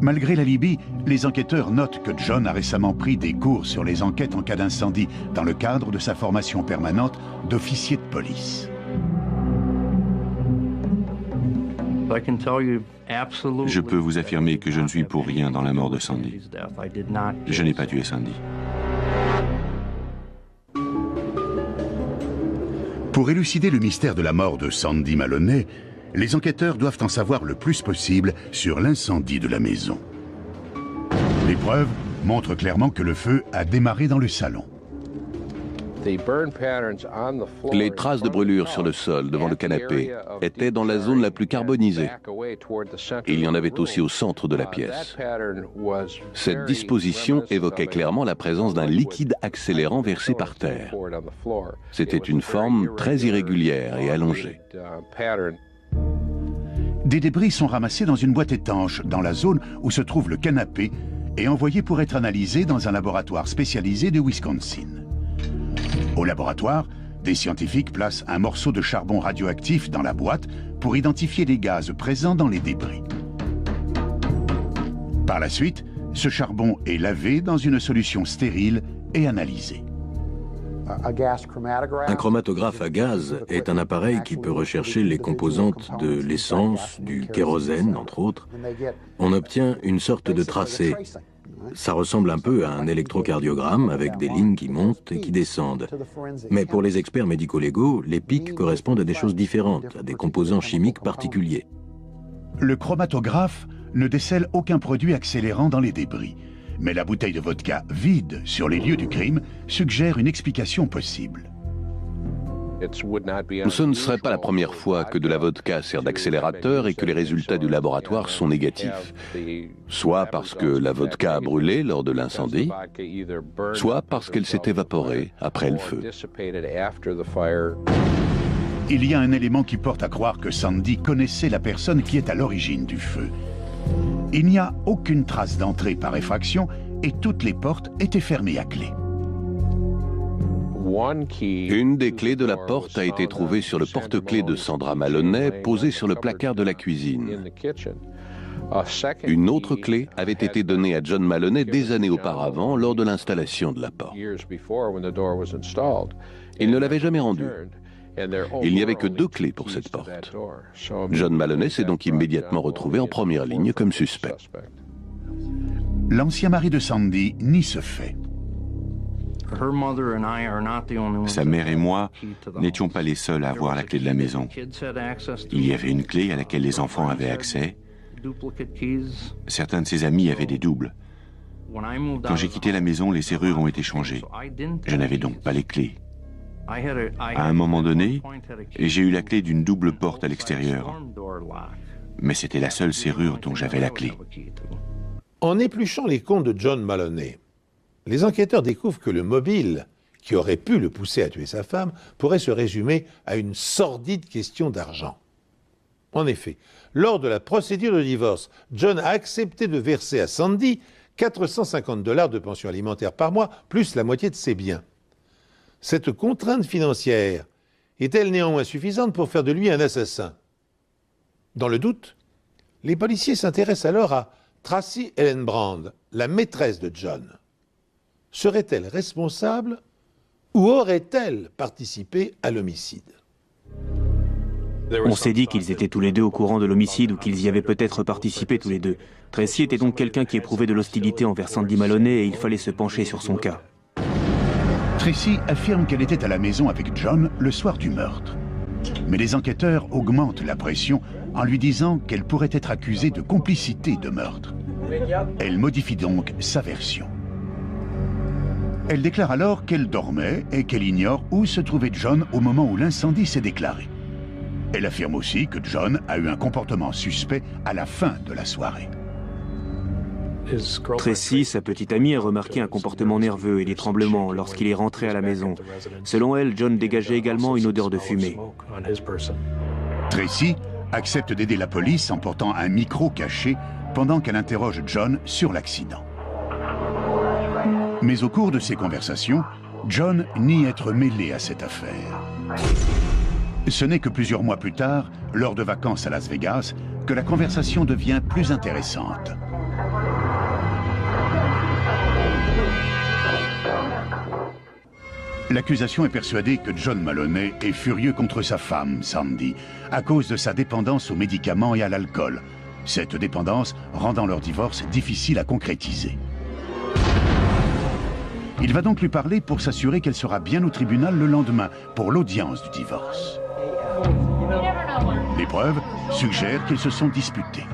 Speaker 12: Malgré l'alibi, les enquêteurs notent que John a récemment pris des cours sur les enquêtes en cas d'incendie dans le cadre de sa formation permanente d'officier de police.
Speaker 16: Je peux vous affirmer que je ne suis pour rien dans la mort de Sandy. Je n'ai pas tué Sandy.
Speaker 12: Pour élucider le mystère de la mort de Sandy Maloney, les enquêteurs doivent en savoir le plus possible sur l'incendie de la maison. Les preuves montrent clairement que le feu a démarré dans le salon.
Speaker 15: Les traces de brûlure sur le sol devant le canapé étaient dans la zone la plus carbonisée. Il y en avait aussi au centre de la pièce. Cette disposition évoquait clairement la présence d'un liquide accélérant versé par terre. C'était une forme très irrégulière et allongée.
Speaker 12: Des débris sont ramassés dans une boîte étanche dans la zone où se trouve le canapé et envoyés pour être analysés dans un laboratoire spécialisé de Wisconsin. Au laboratoire, des scientifiques placent un morceau de charbon radioactif dans la boîte pour identifier les gaz présents dans les débris. Par la suite, ce charbon est lavé dans une solution stérile et analysé.
Speaker 17: Un chromatographe à gaz est un appareil qui peut rechercher les composantes de l'essence, du kérosène, entre autres. On obtient une sorte de tracé. Ça ressemble un peu à un électrocardiogramme avec des lignes qui montent et qui descendent. Mais pour les experts médico-légaux, les pics correspondent à des choses différentes, à des composants chimiques particuliers.
Speaker 12: Le chromatographe ne décèle aucun produit accélérant dans les débris. Mais la bouteille de vodka vide sur les lieux du crime suggère une explication possible.
Speaker 15: Ce ne serait pas la première fois que de la vodka sert d'accélérateur et que les résultats du laboratoire sont négatifs. Soit parce que la vodka a brûlé lors de l'incendie, soit parce qu'elle s'est évaporée après le feu.
Speaker 12: Il y a un élément qui porte à croire que Sandy connaissait la personne qui est à l'origine du feu. Il n'y a aucune trace d'entrée par effraction et toutes les portes étaient fermées à clé.
Speaker 15: Une des clés de la porte a été trouvée sur le porte-clés de Sandra Maloney, posé sur le placard de la cuisine. Une autre clé avait été donnée à John Maloney des années auparavant lors de l'installation de la porte. Il ne l'avait jamais rendue. Il n'y avait que 2 clés pour cette porte. John Maloney s'est donc immédiatement retrouvé en première ligne comme suspect.
Speaker 12: L'ancien mari de Sandy nie ce fait.
Speaker 16: Sa mère et moi n'étions pas les seuls à avoir la clé de la maison. Il y avait une clé à laquelle les enfants avaient accès. Certains de ses amis avaient des doubles. Quand j'ai quitté la maison, les serrures ont été changées. Je n'avais donc pas les clés. À un moment donné, j'ai eu la clé d'une double porte à l'extérieur. Mais c'était la seule serrure dont j'avais la clé.
Speaker 1: En épluchant les comptes de John Maloney, les enquêteurs découvrent que le mobile qui aurait pu le pousser à tuer sa femme pourrait se résumer à une sordide question d'argent. En effet, lors de la procédure de divorce, John a accepté de verser à Sandy $450 de pension alimentaire par mois, plus la moitié de ses biens. Cette contrainte financière est-elle néanmoins suffisante pour faire de lui un assassin? Dans le doute, les policiers s'intéressent alors à Tracy Ellen Brand, la maîtresse de John. Serait-elle responsable ou aurait-elle participé à l'homicide?
Speaker 13: On s'est dit qu'ils étaient tous les deux au courant de l'homicide ou qu'ils y avaient peut-être participé tous les deux. Tracy était donc quelqu'un qui éprouvait de l'hostilité envers Sandy Maloney et il fallait se pencher sur son cas.
Speaker 12: Tracy affirme qu'elle était à la maison avec John le soir du meurtre. Mais les enquêteurs augmentent la pression en lui disant qu'elle pourrait être accusée de complicité de meurtre. Elle modifie donc sa version. Elle déclare alors qu'elle dormait et qu'elle ignore où se trouvait John au moment où l'incendie s'est déclaré. Elle affirme aussi que John a eu un comportement suspect à la fin de la soirée.
Speaker 13: Tracy, sa petite amie, a remarqué un comportement nerveux et des tremblements lorsqu'il est rentré à la maison. Selon elle, John dégageait également une odeur de fumée.
Speaker 12: Tracy accepte d'aider la police en portant un micro caché pendant qu'elle interroge John sur l'accident. Mais au cours de ces conversations, John nie être mêlé à cette affaire. Ce n'est que plusieurs mois plus tard, lors de vacances à Las Vegas, que la conversation devient plus intéressante. L'accusation est persuadée que John Maloney est furieux contre sa femme, Sandy, à cause de sa dépendance aux médicaments et à l'alcool. Cette dépendance rendant leur divorce difficile à concrétiser. Il va donc lui parler pour s'assurer qu'elle sera bien au tribunal le lendemain pour l'audience du divorce. Les preuves suggèrent qu'ils se sont disputés.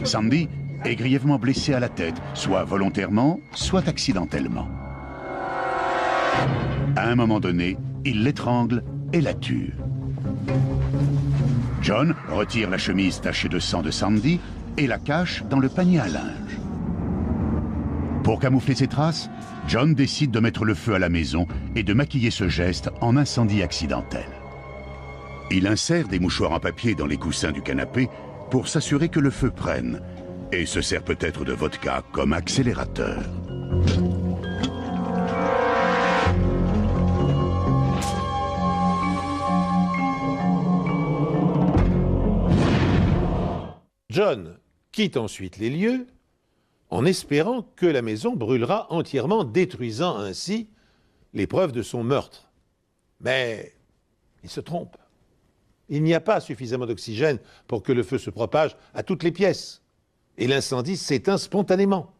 Speaker 12: Sandy est grièvement blessée à la tête, soit volontairement, soit accidentellement. À un moment donné, il l'étrangle et la tue. John retire la chemise tachée de sang de Sandy et la cache dans le panier à linge. Pour camoufler ses traces, John décide de mettre le feu à la maison et de maquiller ce geste en incendie accidentel. Il insère des mouchoirs en papier dans les coussins du canapé pour s'assurer que le feu prenne et se sert peut-être de vodka comme accélérateur.
Speaker 1: John quitte ensuite les lieux en espérant que la maison brûlera entièrement, détruisant ainsi les preuves de son meurtre. Mais il se trompe. Il n'y a pas suffisamment d'oxygène pour que le feu se propage à toutes les pièces. Et l'incendie s'éteint spontanément.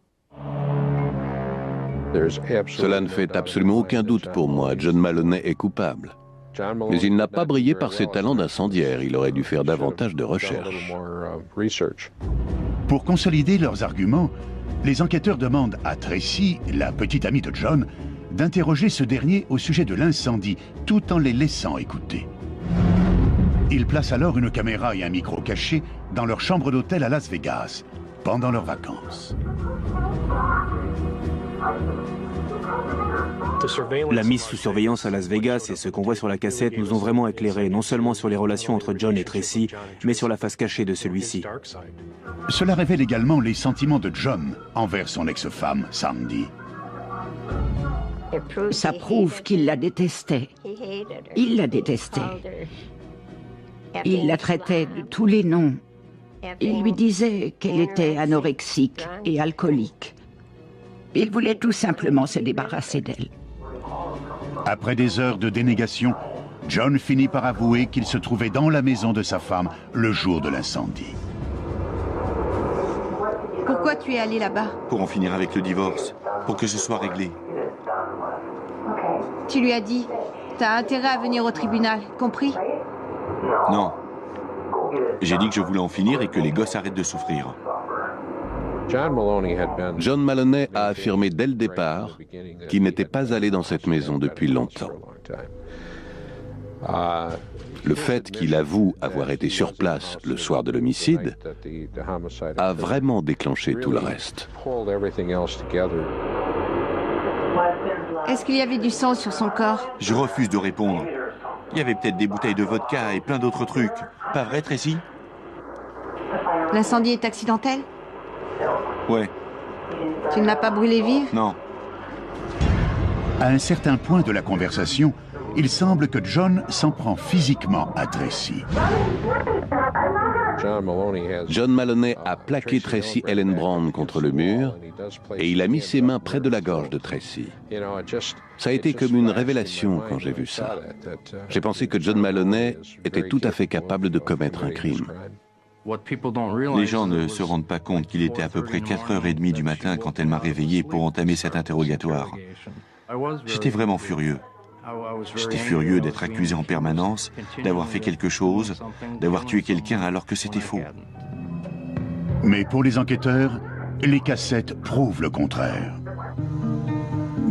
Speaker 15: Cela ne fait absolument aucun doute pour moi. John Maloney est coupable. Mais il n'a pas brillé par ses talents d'incendiaire. Il aurait dû faire davantage de recherches.
Speaker 12: Pour consolider leurs arguments, les enquêteurs demandent à Tracy, la petite amie de John, d'interroger ce dernier au sujet de l'incendie, tout en les laissant écouter. Ils placent alors une caméra et un micro cachés dans leur chambre d'hôtel à Las Vegas, pendant leurs vacances.
Speaker 13: La mise sous surveillance à Las Vegas et ce qu'on voit sur la cassette nous ont vraiment éclairés, non seulement sur les relations entre John et Tracy, mais sur la face cachée de celui-ci.
Speaker 12: Cela révèle également les sentiments de John envers son ex-femme, Sandy.
Speaker 14: Ça prouve qu'il la détestait. Il la détestait. Il la traitait de tous les noms. Il lui disait qu'elle était anorexique et alcoolique. Il voulait tout simplement se débarrasser d'elle.
Speaker 12: Après des heures de dénégation, John finit par avouer qu'il se trouvait dans la maison de sa femme le jour de l'incendie.
Speaker 18: Pourquoi tu es allé là-bas?
Speaker 16: Pour en finir avec le divorce, pour que ce soit réglé.
Speaker 18: Tu lui as dit, t'as intérêt à venir au tribunal, compris?
Speaker 16: Non. J'ai dit que je voulais en finir et que les gosses arrêtent de souffrir.
Speaker 15: John Maloney a affirmé dès le départ qu'il n'était pas allé dans cette maison depuis longtemps. Le fait qu'il avoue avoir été sur place le soir de l'homicide a vraiment déclenché tout le reste.
Speaker 18: Est-ce qu'il y avait du sang sur son corps?
Speaker 16: Je refuse de répondre. Il y avait peut-être des bouteilles de vodka et plein d'autres trucs. Pas vrai, Tracy?
Speaker 18: L'incendie est accidentel?
Speaker 16: Ouais.
Speaker 18: Tu ne l'as pas brûlé vive?
Speaker 16: Non.
Speaker 12: À un certain point de la conversation, il semble que John s'en prend physiquement à Tracy.
Speaker 15: John Maloney a plaqué Tracy Ellen Brown contre le mur et il a mis ses mains près de la gorge de Tracy. Ça a été comme une révélation quand j'ai vu ça. J'ai pensé que John Maloney était tout à fait capable de commettre un crime.
Speaker 16: Les gens ne se rendent pas compte qu'il était à peu près 4h30 du matin quand elle m'a réveillé pour entamer cet interrogatoire. J'étais vraiment furieux. J'étais furieux d'être accusé en permanence, d'avoir fait quelque chose, d'avoir tué quelqu'un alors que c'était faux.
Speaker 12: Mais pour les enquêteurs, les cassettes prouvent le contraire.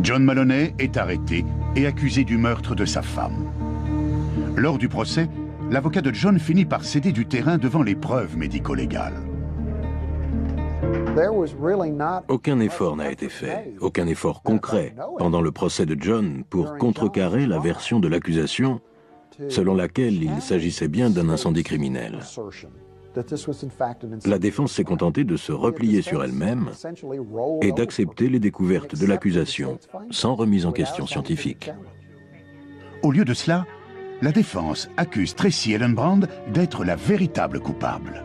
Speaker 12: John Maloney est arrêté et accusé du meurtre de sa femme. Lors du procès, l'avocat de John finit par céder du terrain devant les preuves médico-légales.
Speaker 17: Aucun effort n'a été fait, aucun effort concret pendant le procès de John pour contrecarrer la version de l'accusation selon laquelle il s'agissait bien d'un incendie criminel. La défense s'est contentée de se replier sur elle-même et d'accepter les découvertes de l'accusation sans remise en question scientifique.
Speaker 12: Au lieu de cela, la défense accuse Tracy Ellenbrand d'être la véritable coupable.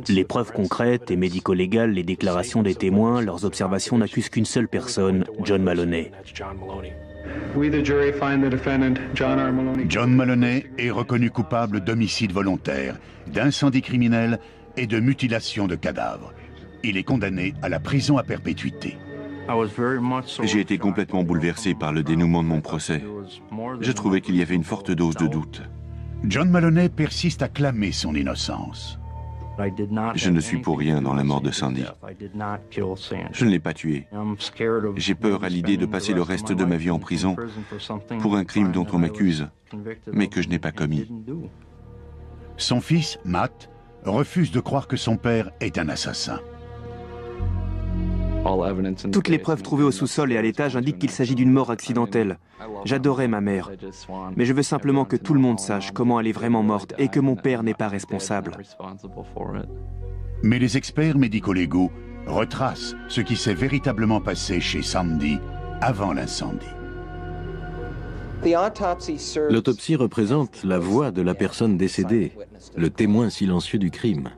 Speaker 13: Les preuves concrètes et médico-légales, les déclarations des témoins, leurs observations n'accusent qu'une seule personne, John Maloney.
Speaker 12: John Maloney est reconnu coupable d'homicide volontaire, d'incendie criminel et de mutilation de cadavres. Il est condamné à la prison à perpétuité.
Speaker 16: J'ai été complètement bouleversé par le dénouement de mon procès. Je trouvais qu'il y avait une forte dose de doute.
Speaker 12: John Maloney persiste à clamer son innocence.
Speaker 16: Je ne suis pour rien dans la mort de Sandy. Je ne l'ai pas tué. J'ai peur à l'idée de passer le reste de ma vie en prison pour un crime dont on m'accuse, mais que je n'ai pas commis.
Speaker 12: Son fils, Matt, refuse de croire que son père est un assassin.
Speaker 13: Toutes les preuves trouvées au sous-sol et à l'étage indiquent qu'il s'agit d'une mort accidentelle. J'adorais ma mère, mais je veux simplement que tout le monde sache comment elle est vraiment morte et que mon père n'est pas responsable.
Speaker 12: Mais les experts médico-légaux retracent ce qui s'est véritablement passé chez Sandy avant l'incendie.
Speaker 17: L'autopsie représente la voix de la personne décédée, le témoin silencieux du crime.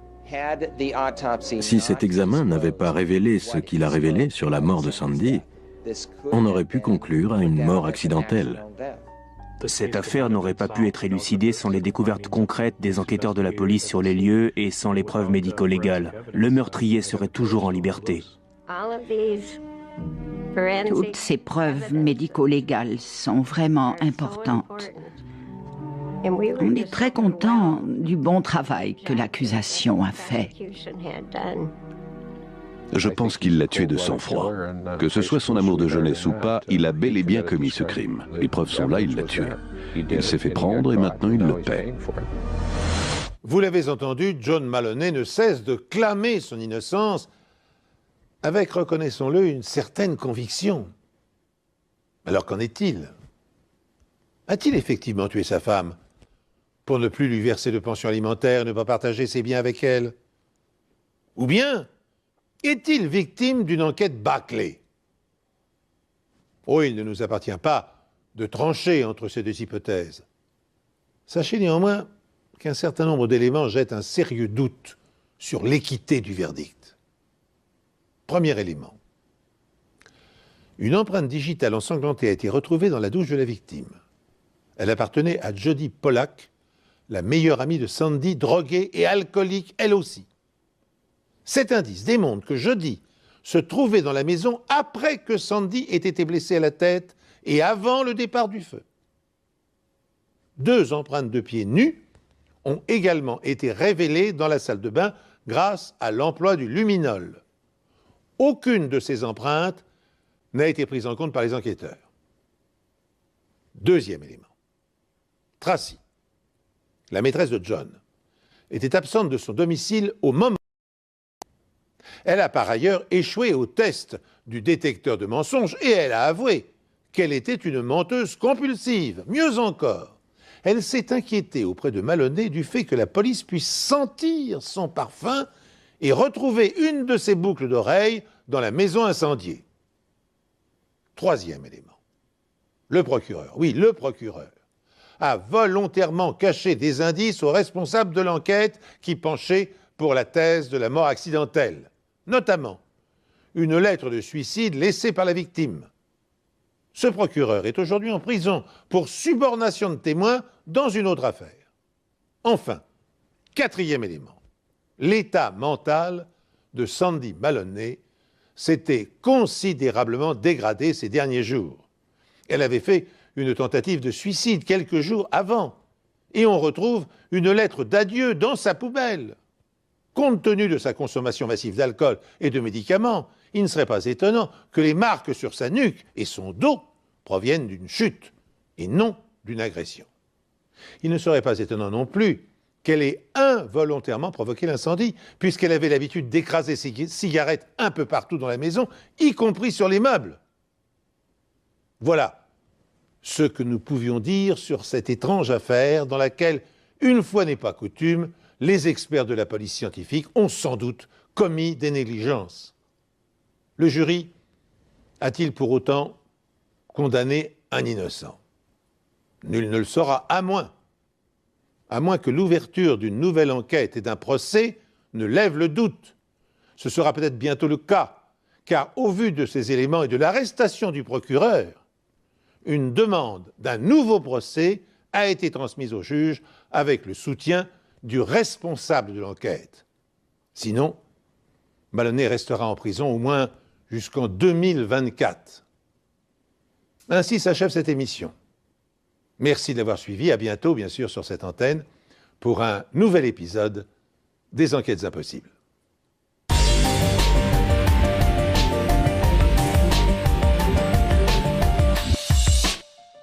Speaker 17: Si cet examen n'avait pas révélé ce qu'il a révélé sur la mort de Sandy, on aurait pu conclure à une mort accidentelle.
Speaker 13: Cette affaire n'aurait pas pu être élucidée sans les découvertes concrètes des enquêteurs de la police sur les lieux et sans les preuves médico-légales. Le meurtrier serait toujours en liberté.
Speaker 14: Toutes ces preuves médico-légales sont vraiment importantes. On est très content du bon travail que l'accusation a fait.
Speaker 15: Je pense qu'il l'a tué de sang-froid. Que ce soit son amour de jeunesse ou pas, il a bel et bien commis ce crime. Les preuves sont là, il l'a tué. Il s'est fait prendre et maintenant il le paie.
Speaker 1: Vous l'avez entendu, John Maloney ne cesse de clamer son innocence avec, reconnaissons-le, une certaine conviction. Alors qu'en est-il? A-t-il effectivement tué sa femme pour ne plus lui verser de pension alimentaire et ne pas partager ses biens avec elle? Ou bien est-il victime d'une enquête bâclée? Oh, il ne nous appartient pas de trancher entre ces deux hypothèses. Sachez néanmoins qu'un certain nombre d'éléments jettent un sérieux doute sur l'équité du verdict. Premier élément. Une empreinte digitale ensanglantée a été retrouvée dans la douche de la victime. Elle appartenait à Jody Pollack, la meilleure amie de Sandy, droguée et alcoolique elle aussi. Cet indice démontre que Jody se trouvait dans la maison après que Sandy ait été blessée à la tête et avant le départ du feu. 2 empreintes de pieds nus ont également été révélées dans la salle de bain grâce à l'emploi du luminol. Aucune de ces empreintes n'a été prise en compte par les enquêteurs. Deuxième élément. Tracy, la maîtresse de John, était absente de son domicile au moment. Elle a par ailleurs échoué au test du détecteur de mensonges et elle a avoué qu'elle était une menteuse compulsive. Mieux encore, elle s'est inquiétée auprès de Maloney du fait que la police puisse sentir son parfum et retrouver une de ses boucles d'oreilles dans la maison incendiée. Troisième élément. Le procureur, oui, le procureur, a volontairement caché des indices aux responsables de l'enquête qui penchaient pour la thèse de la mort accidentelle, notamment une lettre de suicide laissée par la victime. Ce procureur est aujourd'hui en prison pour subornation de témoins dans une autre affaire. Enfin, quatrième élément, l'état mental de Sandy Maloney s'était considérablement dégradée ces derniers jours. Elle avait fait une tentative de suicide quelques jours avant, et on retrouve une lettre d'adieu dans sa poubelle. Compte tenu de sa consommation massive d'alcool et de médicaments, il ne serait pas étonnant que les marques sur sa nuque et son dos proviennent d'une chute, et non d'une agression. Il ne serait pas étonnant non plus qu'elle ait involontairement provoqué l'incendie, puisqu'elle avait l'habitude d'écraser ses cigarettes un peu partout dans la maison, y compris sur les meubles. Voilà ce que nous pouvions dire sur cette étrange affaire dans laquelle, une fois n'est pas coutume, les experts de la police scientifique ont sans doute commis des négligences. Le jury a-t-il pour autant condamné un innocent? Nul ne le saura, à moins que l'ouverture d'une nouvelle enquête et d'un procès ne lève le doute. Ce sera peut-être bientôt le cas, car au vu de ces éléments et de l'arrestation du procureur, une demande d'un nouveau procès a été transmise au juge avec le soutien du responsable de l'enquête. Sinon, Maloney restera en prison au moins jusqu'en 2024. Ainsi s'achève cette émission. Merci de l'avoir suivi. À bientôt, bien sûr, sur cette antenne, pour un nouvel épisode des Enquêtes Impossibles.